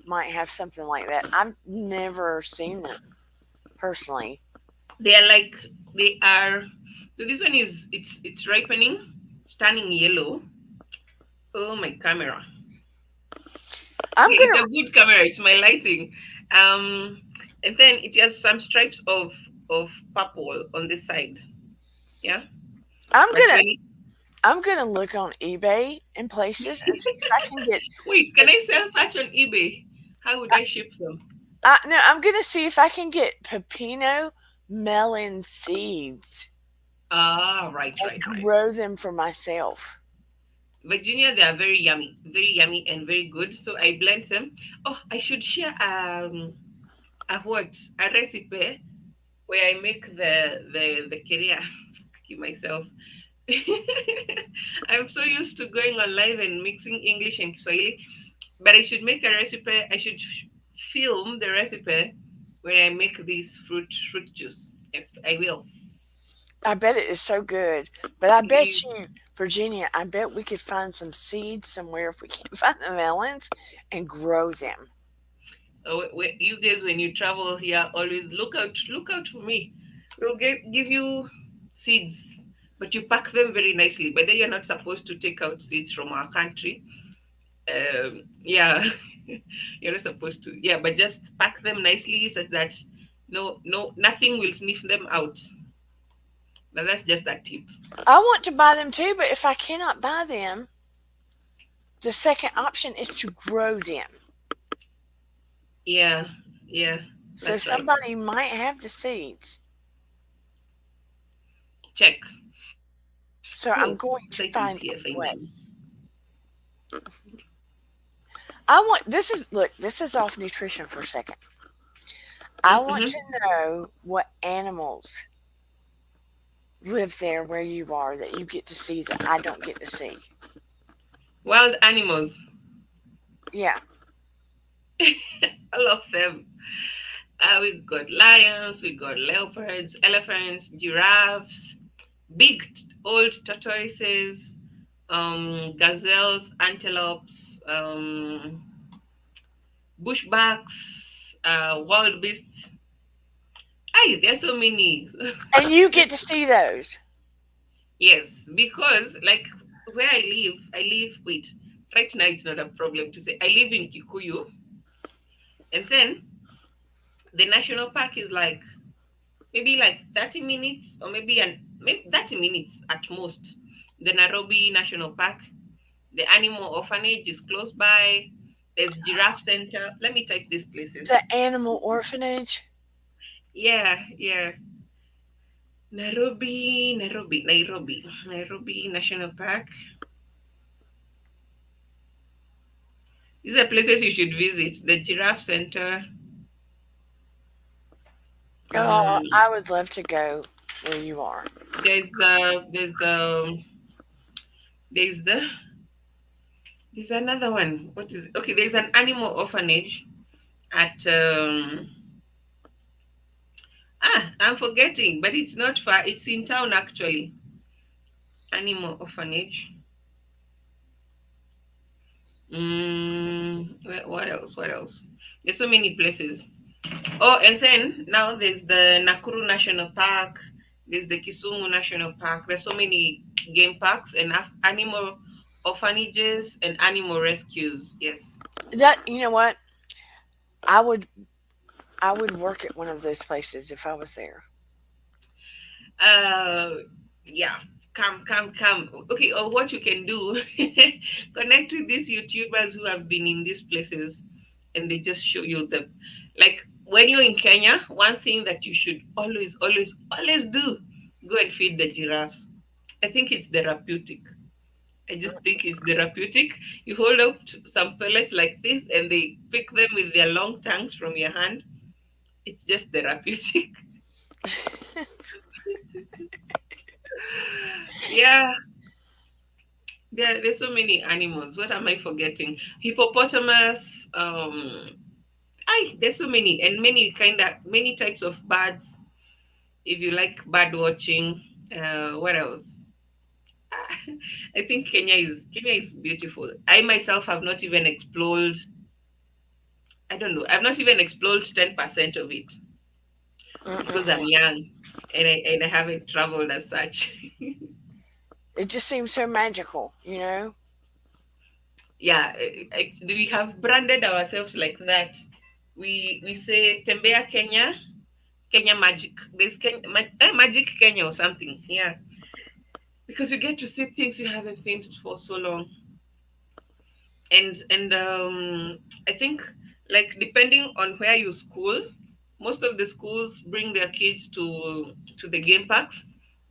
S1: might have something like that. I've never seen them personally.
S3: They are like they are. So this one is it's ripening, it's turning yellow. Oh, my camera.
S1: I'm
S3: Okay, it's
S1: gonna
S3: a good camera. It's my lighting. Um, and then it has some stripes of purple on this side. Yeah,
S1: I'm
S3: but
S1: gonna
S3: when it,
S1: I'm gonna look on eBay and places and see if I can get.
S3: wait, can I sell such on eBay? How would I ship them?
S1: No, I'm gonna see if I can get pepino melon seeds
S3: Ah, right,
S1: and
S3: right, right.
S1: grow them for myself.
S3: Virginia, they are very yummy and very good. So I blend them. Oh, I should share a what a recipe where I make the career. I keep myself. I'm so used to going on live and mixing English and Swahili, but I should make a recipe. I should film the recipe where I make this fruit juice. Yes, I will.
S1: I bet it is so good. But I bet
S3: You,
S1: you, Virginia, I bet we could find some seeds somewhere if we can't find the melons and grow them.
S3: you guys, when you travel here, always look out for me. We'll give you seeds, but you pack them very nicely. But then you're not supposed to take out seeds from our country. Yeah, you're not supposed to. Yeah, but just pack them nicely so that nothing will sniff them out. But that's just a tip.
S1: I want to buy them too, but if I cannot buy them, the second option is to grow them.
S3: Yeah, yeah,
S1: So
S3: that's right.
S1: somebody might have the seeds.
S3: Check.
S1: So
S3: Oh,
S1: I'm going to
S3: site is
S1: find
S3: here
S1: a way.
S3: finally.
S1: I want this is look, this is off nutrition for a second. I want to
S3: Mm-hmm.
S1: know what animals live there where you are that you get to see that I don't get to see.
S3: Wild animals,
S1: Yeah.
S3: all of them. We've got lions, we've got leopards, elephants, giraffes, old tortoises, gazelles, antelopes, bushbacks, wild beasts. Ay, there's so many.
S1: And you get to see those.
S3: Yes, because like where wait, right now it's not a problem to say. I live in Kikuyu, and then the national park is like maybe like 30 minutes or maybe 30 minutes at most. The Nairobi National Park, the animal orphanage is close by. There's giraffe center. Let me type these places.
S1: The animal orphanage.
S3: Yeah, yeah. Nairobi National Park. These are places you should visit. The giraffe center.
S1: Oh,
S3: Um,
S1: I would love to go where you are.
S3: there's there's another one. What is okay? There's an animal orphanage at I'm forgetting, but it's not far. It's in town actually. Animal orphanage. What else? What else? There's so many places. Oh, and then now there's the Nakuru National Park. There's the Kisumu National Park. There's so many game parks and animal orphanages and animal rescues. Yes.
S1: That you know what? I would I would work at one of those places if I was there.
S3: Uh, yeah. Come. Okay, or what you can do, connect with these YouTubers who have been in these places and they just show you the like when you're in Kenya, one thing that you should always do, go and feed the giraffes. I think it's therapeutic. I just think it's therapeutic. You hold up some pellets like this and they pick them with their long tongues from your hand. It's just therapeutic. Yeah, there's so many animals. What am I forgetting? Hippopotamus. There's so many and many types of birds. If you like bird watching, what else? I think Kenya is beautiful. I myself have not even explored. I don't know. I've not even explored 10% of it because I'm
S1: Mm-mm-mm.
S3: young and I haven't traveled as such.
S1: It just seems so magical, you know?
S3: Yeah, we have branded ourselves like that. We say Tembea Kenya, Kenya Magic. There's Magic Kenya or something. Yeah, because you get to see things you haven't seen for so long. And I think, like, depending on where you school, most of the schools bring their kids to the game parks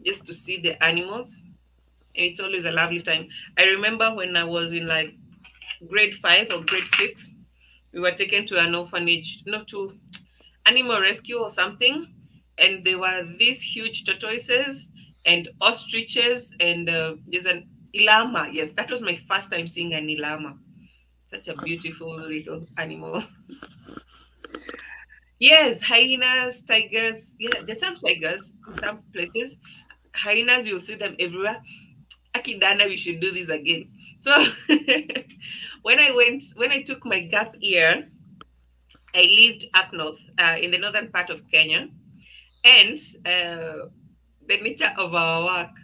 S3: just to see the animals, and it's always a lovely time. I remember when I was in like grade 5 or grade 6, we were taken to an orphanage, not to animal rescue or something, and there were these huge tortoises and ostriches, and there's an ilama. Yes, that was my first time seeing an ilama. Such a beautiful little animal. Yes, hyenas, tigers. Yeah, there's some tigers in some places. Hyenas, you'll see them everywhere. Akidana, we should do this again. So when I took my gap year, I lived up north, in the northern part of Kenya, and the nature of our work.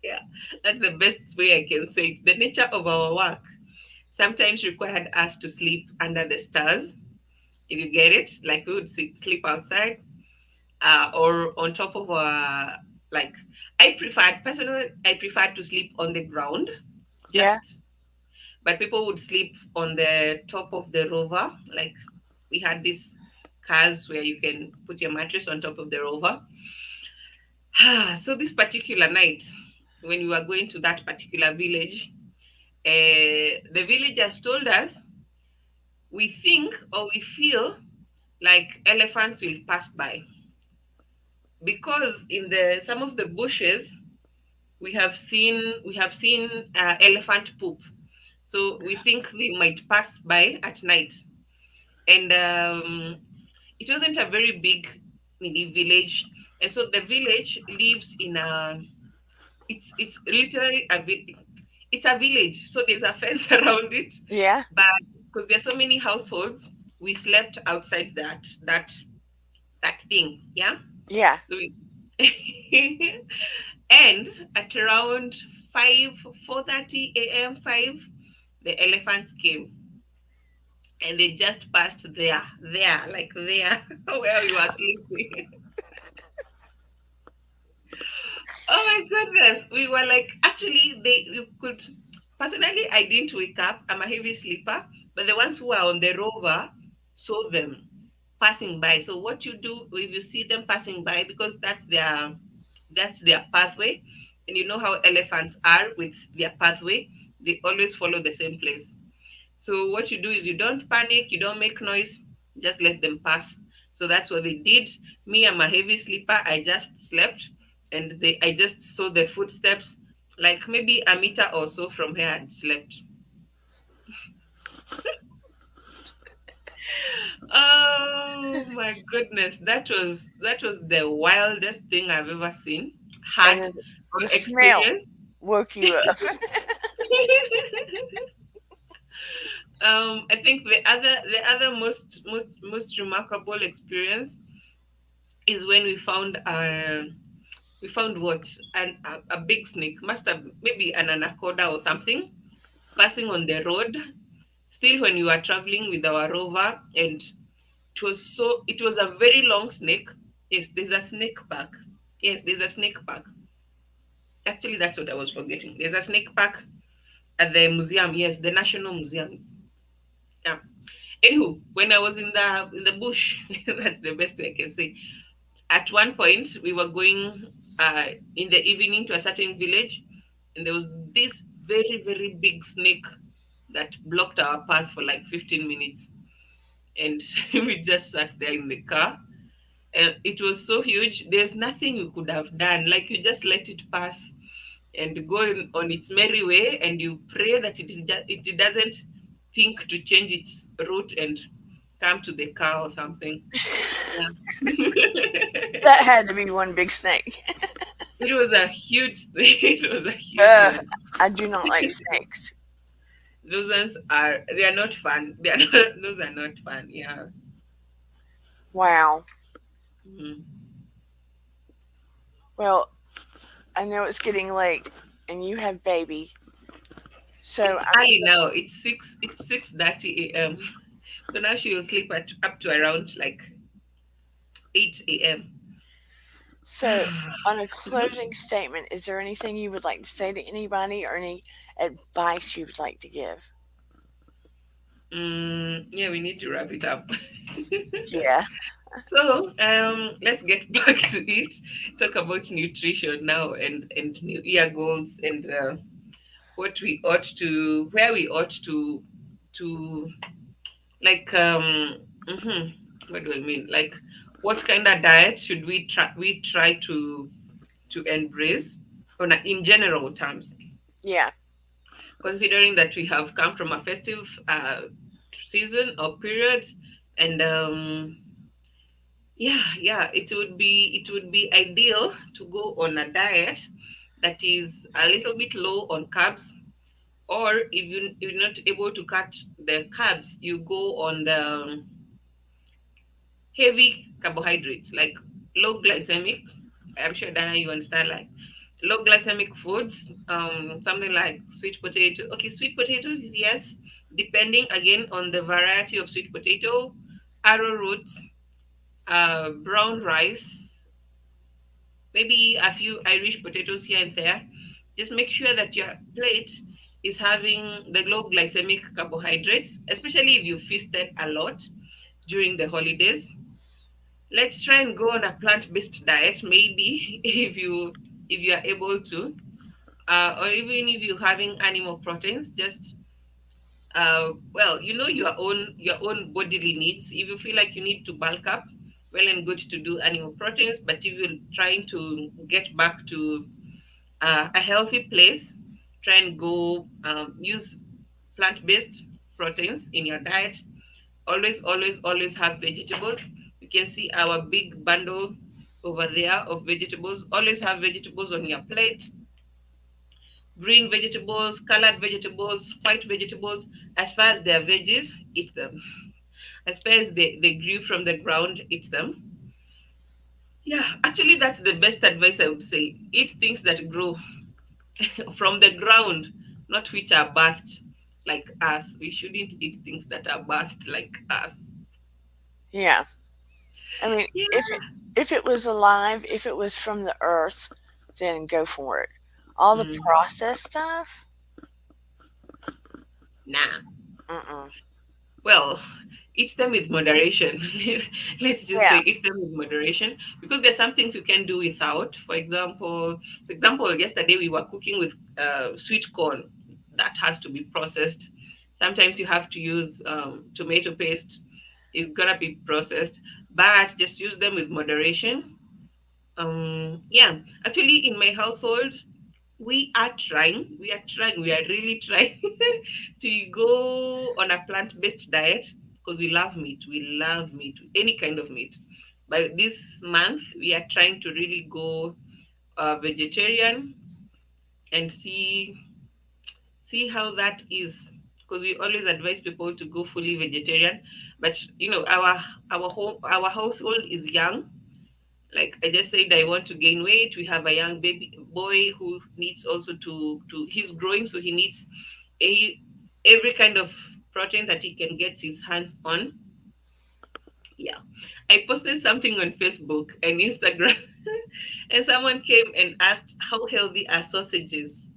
S3: Yeah, that's the best way I can say it. The nature of our work sometimes required us to sleep under the stars, if you get it. Like we would sleep outside, or on top of like, I preferred to sleep on the ground,
S1: Yeah,
S3: just, but people would sleep on the top of the rover. Like, we had these cars where you can put your mattress on top of the rover. So this particular night, when we were going to that particular village, the villagers told us, we think or we feel like elephants will pass by, because in the some of the bushes we have seen elephant poop. So we think they might pass by at night. And it wasn't a very big mini village, and so the village lives in a it's literally it's a village, so there's a fence around it.
S1: yeah,
S3: But because there's so many households, we slept outside that thing. Yeah.
S1: yeah,
S3: So and at around 5 4:30 a.m. 5, the elephants came, and they just passed there, like there, where we were sleeping. Oh my goodness. We were like, actually, you could. Personally, I didn't wake up. I'm a heavy sleeper. But the ones who are on the rover saw them passing by. So what you do if you see them passing by, because that's their pathway, and you know how elephants are with their pathway, they always follow the same place. So what you do is, you don't panic, you don't make noise, just let them pass. So that's what they did. Me, I'm a heavy sleeper. I just slept, and I just saw the footsteps, like maybe a meter or so from here, and slept. Oh my goodness, that was the wildest thing I've ever seen,
S1: and
S3: had,
S1: then
S3: or
S1: the smell
S3: experienced.
S1: woke you up.
S3: I think the other most remarkable experience is when we found what, a big snake, must have maybe an anaconda or something, passing on the road, still when we were traveling with our rover. And it was a very long snake. Yes, there's a snake park. Yes, there's a snake park. Actually, that's what I was forgetting. There's a snake park at the museum. Yes, the National Museum. Yeah. Anywho, when I was in the bush, that's the best way I can say. At one point, we were going in the evening to a certain village, and there was this very, very big snake that blocked our path for like 15 minutes. And we just sat there in the car. And it was so huge, there's nothing you could have done. Like, you just let it pass and go on its merry way, and you pray that it doesn't think to change its route and come to the car or something. Yeah.
S1: That had to be one big snake.
S3: It was a huge it was a huge
S1: Ugh,
S3: one.
S1: I do not like snakes.
S3: Those ones are they are not fun. They are not those are not fun. Yeah.
S1: Wow.
S3: Mm.
S1: Well, I know it's getting late and you have baby. So
S3: It's
S1: I'm
S3: early now. It's 6:30 a.m. So now she will sleep at up to around like 8 a.m.
S1: so on a closing statement, is there anything you would like to say to anybody or any advice you would like to give?
S3: Yeah, we need to wrap it up.
S1: Yeah.
S3: So let's get back to it. Talk about nutrition now and new year goals and what we ought to, where we ought to like what do I mean? Like what kind of diet should we try to embrace on in general terms,
S1: Yeah.
S3: considering that we have come from a festive season or period, and yeah, it would be ideal to go on a diet that is a little bit low on carbs, or if you're not able to cut the carbs, you go on the heavy carbohydrates like low glycemic. I'm sure Dana you understand, like low glycemic foods, something like sweet potato. Okay, sweet potatoes, yes, depending again on the variety of sweet potato, arrowroot, brown rice, maybe a few Irish potatoes here and there. Just make sure that your plate is having the low glycemic carbohydrates, especially if you feasted a lot during the holidays. Let's try and go on a plant-based diet, maybe if you are able to, or even if you're having animal proteins, just well, you know your own bodily needs. If you feel like you need to bulk up, well and good to do animal proteins. But if you're trying to get back to a healthy place, try and go use plant-based proteins in your diet. Always, always, always have vegetables. You can see our big bundle over there of vegetables. Always have vegetables on your plate. Green vegetables, colored vegetables, white vegetables. As far as they're veggies, eat them. As far as they grew from the ground, eat them. Yeah, actually, that's the best advice I would say. Eat things that grow from the ground, not which are birthed like us. We shouldn't eat things that are birthed like us.
S1: Yeah. I mean,
S3: Yeah.
S1: if it was alive, if it was from the earth, then go for it. All the
S3: Mm,
S1: processed stuff,
S3: nah.
S1: mm-mm.
S3: Well, eat them with moderation. Let's just say
S1: Yeah.
S3: eat them with moderation, because there's some things you can do without. For example, yesterday we were cooking with sweet corn that has to be processed. Sometimes you have to use tomato paste. It's gonna be processed, but just use them with moderation. Yeah, actually, in my household, we are really trying to go on a plant-based diet, because we love meat, any kind of meat. But this month we are trying to really go vegetarian and see how that is, because we always advise people to go fully vegetarian. But our household is young. Like I just said, I want to gain weight. We have a young baby boy who needs also to he's growing, so he needs a every kind of protein that he can get his hands on. Yeah. I posted something on Facebook and Instagram and someone came and asked how healthy are sausages.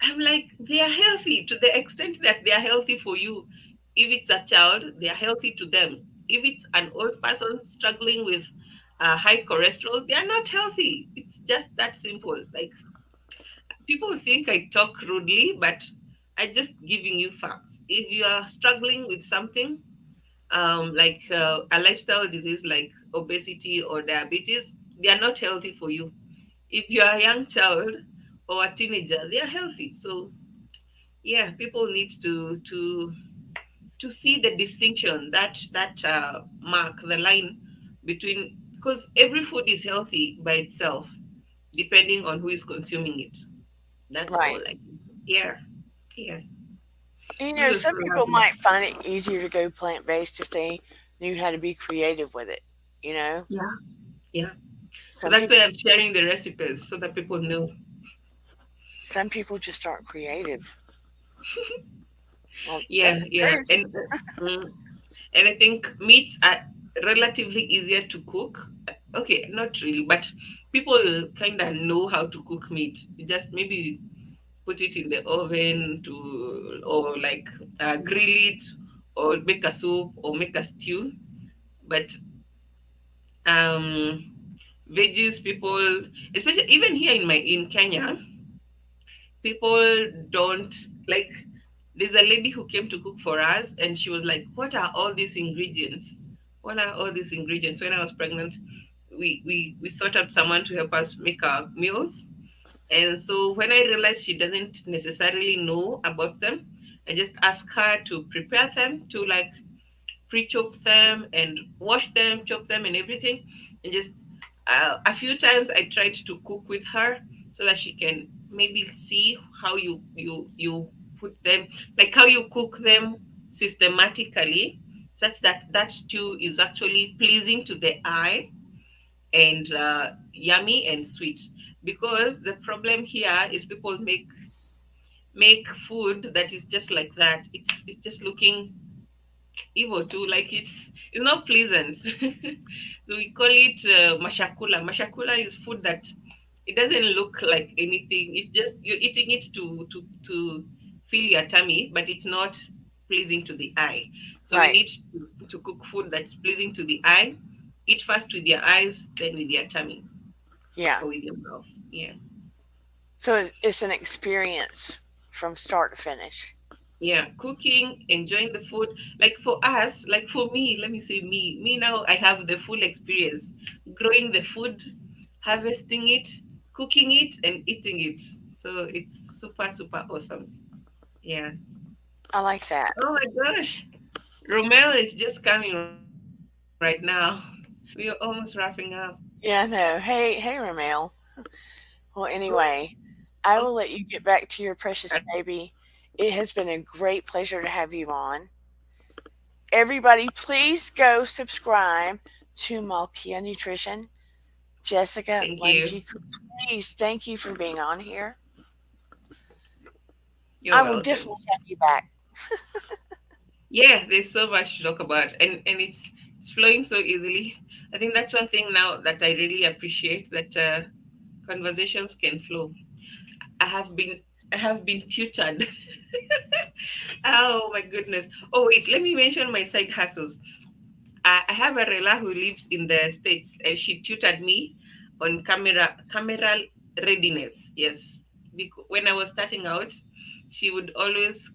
S3: I'm like, they are healthy to the extent that they are healthy for you. If it's a child, they are healthy to them. If it's an old person struggling with high cholesterol, they are not healthy. It's just that simple. Like, people think I talk rudely, but I just giving you facts. If you are struggling with something, like a lifestyle disease like obesity or diabetes, they are not healthy for you. If you are a young child or a teenager, they are healthy. So yeah, people need to see the distinction, that mark the line between, because every food is healthy by itself. depending on who is consuming it. That's all.
S1: Right.
S3: Like, yeah, yeah.
S1: You know,
S3: Those are
S1: some
S3: so
S1: people
S3: lovely.
S1: might find it easier to go plant based if they knew how to be creative with it. You know,
S3: Yeah, yeah. So
S1: some
S3: that's
S1: people
S3: why I'm sharing the recipes so that people know.
S1: some people just aren't creative. Well,
S3: Yeah,
S1: that's the
S3: yeah.
S1: truth.
S3: And I think meats are relatively easier to cook. Okay, not really, but people kind of know how to cook meat. You just maybe put it in the oven to, or like grill it, or make a soup, or make a stew. But um, veggies, people, especially even here in Kenya, people don't like. There's a lady who came to cook for us, and she was like, "What are all these ingredients? What are all these ingredients?" When I was pregnant, we sought out someone to help us make our meals. And so when I realized she doesn't necessarily know about them, I just asked her to prepare them, to like pre-chop them and wash them, chop them and everything. And just a few times I tried to cook with her so that she can maybe see how you put them, like how you cook them systematically, such that that stew is actually pleasing to the eye and yummy and sweet. Because the problem here is people make food that is just like that. It's just looking evil too. Like it's not pleasant. So we call it mashakula. Mashakula is food that it doesn't look like anything. It's just you're eating it to fill your tummy, but it's not pleasing to the eye. So we
S1: Right.
S3: need to cook food that's pleasing to the eye. Eat first with your eyes, then with your tummy
S1: Yeah.
S3: or with your mouth. Yeah.
S1: So it's an experience from start to finish.
S3: Yeah, cooking, enjoying the food. Like for us, like for me, let me say me now, I have the full experience growing the food, harvesting it, cooking it, and eating it. So it's super, super awesome. Yeah.
S1: I like that.
S3: Oh my gosh. Romel is just coming right now. We are almost wrapping up.
S1: Yeah, no. Hey, Ramel. Well, anyway, I will let you get back to your precious baby. It has been a great pleasure to have you on. Everybody, please go subscribe to Malkia Nutrition. Jessica
S3: Thank you.
S1: Lungi, please, thank you for being on here.
S3: You're
S1: I will
S3: welcome.
S1: definitely have you back.
S3: Yeah, there's so much to talk about, and it's flowing so easily. I think that's one thing now that I really appreciate, that conversations can flow. I have been I have been tutored. Oh my goodness. Oh wait, let me mention my side hustles. I have a rela who lives in the States, and she tutored me on camera readiness. Yes, because when I was starting out, she would always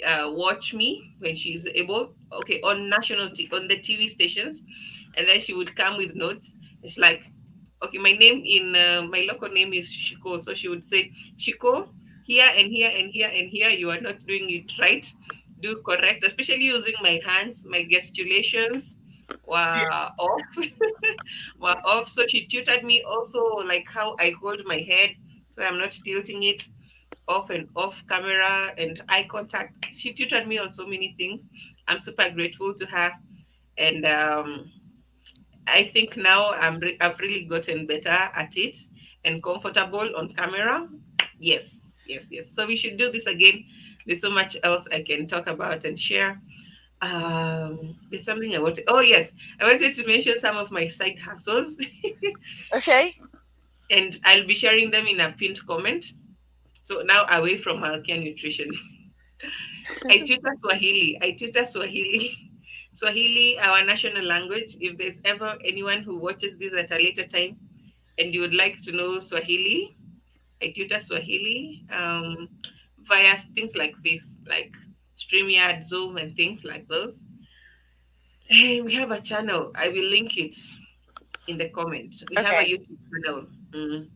S3: watch me when she's able. Okay, on on the TV stations, and then she would come with notes. It's like, okay, my name in my local name is Shiko, so she would say, Shiko, here and here and here and here, you are not doing it right. Do correct, especially using my hands, my gesticulations were off. Were off. So she tutored me also, like how I hold my head so I'm not tilting it off and off camera and eye contact. She tutored me on so many things. I'm super grateful to her. And I think now I've really gotten better at it and comfortable on camera. Yes, yes, yes. So we should do this again. There's so much else I can talk about and share. There's something I wanted. Oh yes, I wanted to mention some of my side hustles,
S1: Okay?
S3: and I'll be sharing them in a pinned comment. So now away from healthcare nutrition, I tutor Swahili. I tutor Swahili. Swahili, our national language. If there's ever anyone who watches this at a later time and you would like to know Swahili, I tutor Swahili via things like this, like StreamYard, Zoom, and things like those. Hey, we have a channel. I will link it in the comment. We have a
S1: Okay.
S3: YouTube channel.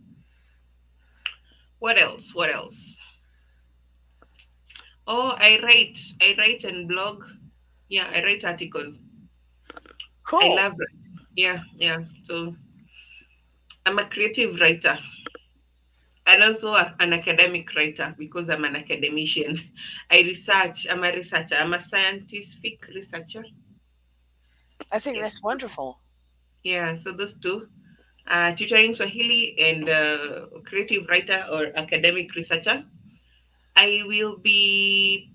S3: What else? What else? Oh, I write and blog. Yeah, I write articles. I
S1: Cool.
S3: love writing. Yeah, yeah. So I'm a creative writer. and also an academic writer because I'm an academician. I research. I'm a researcher. I'm a scientific researcher.
S1: I think
S3: Yes.
S1: that's wonderful.
S3: Yeah. So those two, tutoring Swahili and creative writer or academic researcher. I will be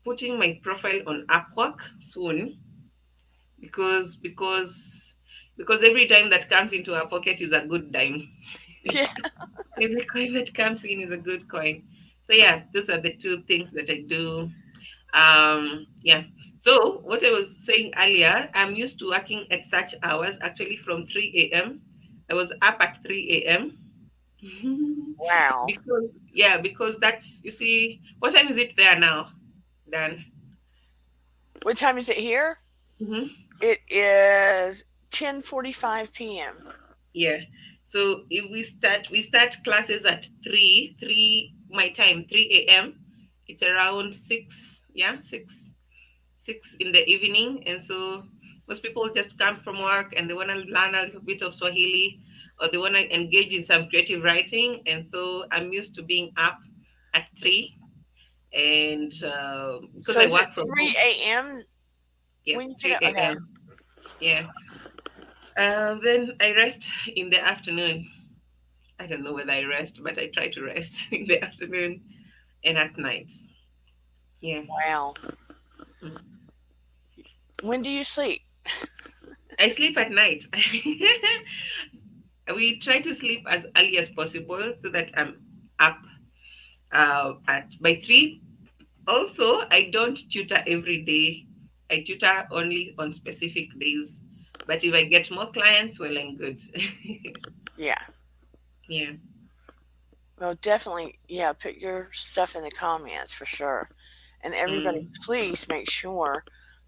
S3: putting my profile on Upwork soon because every time that comes into our pocket is a good dime.
S1: Yeah.
S3: Every coin that comes in is a good coin. So yeah, those are the two things that I do. Yeah. So what I was saying earlier, I'm used to working at such hours, actually from 3 a.m. I was up at 3 a.m.
S1: Wow.
S3: because that's, you see, what time is it there now, Dan?
S1: What time is it here?
S3: Hmm.
S1: It is 10:45 p.m.
S3: Yeah. So if we start classes at three my time, 3 a.m. It's around 6, yeah, 6 in the evening. And so most people just come from work and they want to learn a little bit of Swahili, or they want to engage in some creative writing. And so I'm used to being up at 3. And because
S1: So
S3: I
S1: is it
S3: work from
S1: 3
S3: home.
S1: a.m. when
S3: Yes,
S1: you get
S3: 3
S1: up? Okay.
S3: a.m. Yeah. Then I rest in the afternoon. I don't know whether I rest, but I try to rest in the afternoon and at night. Yeah.
S1: Wow.
S3: Mm.
S1: When do you sleep?
S3: I sleep at night. We try to sleep as early as possible so that I'm up at by 3. Also, I don't tutor every day. I tutor only on specific days. But if I get more clients, well and good.
S1: Yeah.
S3: Yeah.
S1: Well, definitely, yeah, put your stuff in the comments for sure. And everybody,
S3: Mm.
S1: please make sure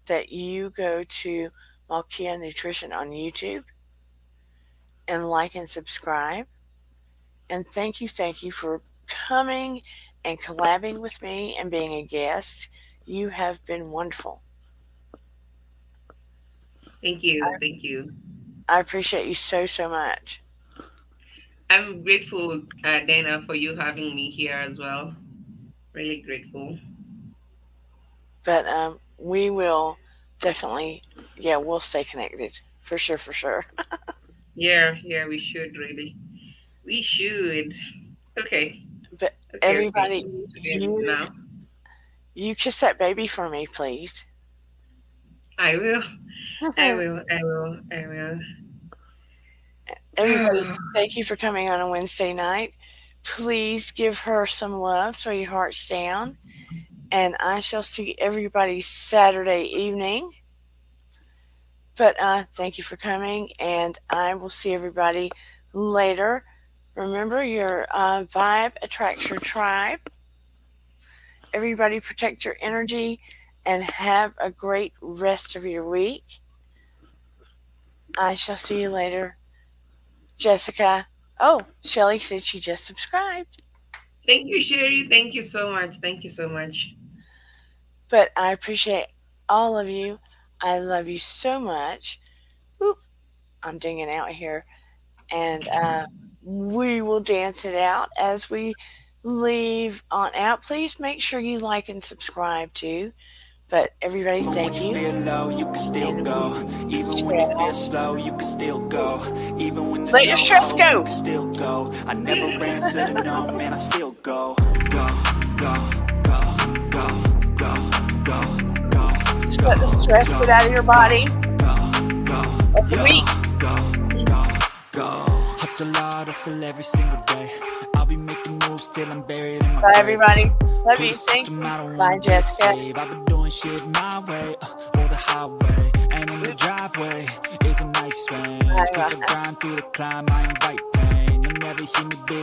S1: that you go to Malkia Nutrition on YouTube and like and subscribe. And thank you for coming and collabing with me and being a guest. You have been wonderful.
S3: Thank you. Thank you.
S1: I appreciate you so, so much.
S3: I'm grateful, Dana, for you having me here as well. Really grateful.
S1: But we will definitely, yeah, we'll stay connected for sure, for sure.
S3: Yeah, yeah, we should really. We should. Okay,
S1: But
S3: okay.
S1: everybody,
S3: We need to end
S1: you
S3: now.
S1: you kiss that baby for me, please.
S3: I will. I will. I will. I
S1: Everybody,
S3: will.
S1: thank you for coming on a Wednesday night. Please give her some love, throw your hearts down, and I shall see everybody Saturday evening. But thank you for coming, and I will see everybody later. Remember, your vibe attracts your tribe. Everybody, protect your energy and have a great rest of your week. I shall see you later. Jessica. Oh, Shelly said she just subscribed.
S3: Thank you, Sherry. Thank you so much. Thank you so much.
S1: But I appreciate all of you. I love you so much. Oop, I'm dinging out here. And we will dance it out as we leave on out. Please make sure you like and subscribe too. But everybody,
S2: Even when
S1: thank
S2: you
S1: you.
S2: feel low, you can still
S1: And
S2: go.
S1: we
S2: Even when you feel
S1: shall
S2: slow, you can still go. Even when there's
S1: let your
S2: no
S1: stress
S2: hope, you
S1: go.
S2: can still go. I never answer to no, man, I still go. Go, go, go, go, go, go, go,
S1: Just
S2: go,
S1: let the stress
S2: go,
S1: get out of your body.
S2: go, go,
S1: That's a
S2: yo,
S1: week.
S2: go, go, go. Hustle hard, hustle every single day. I'll be making moves till I'm buried in my
S1: Bye,
S2: grave.
S1: everybody. Love
S2: To
S1: you.
S2: the
S1: Thank
S2: system,
S1: you.
S2: I don't
S1: Bye,
S2: wanna be a
S1: Jessica.
S2: slave. I've been doing shit my way, or the highway. And in the driveway is a nice range.
S1: Bye,
S2: Cause I
S1: Rhonda.
S2: grind through the climb, I invite pain. You'll never hear me, bitch.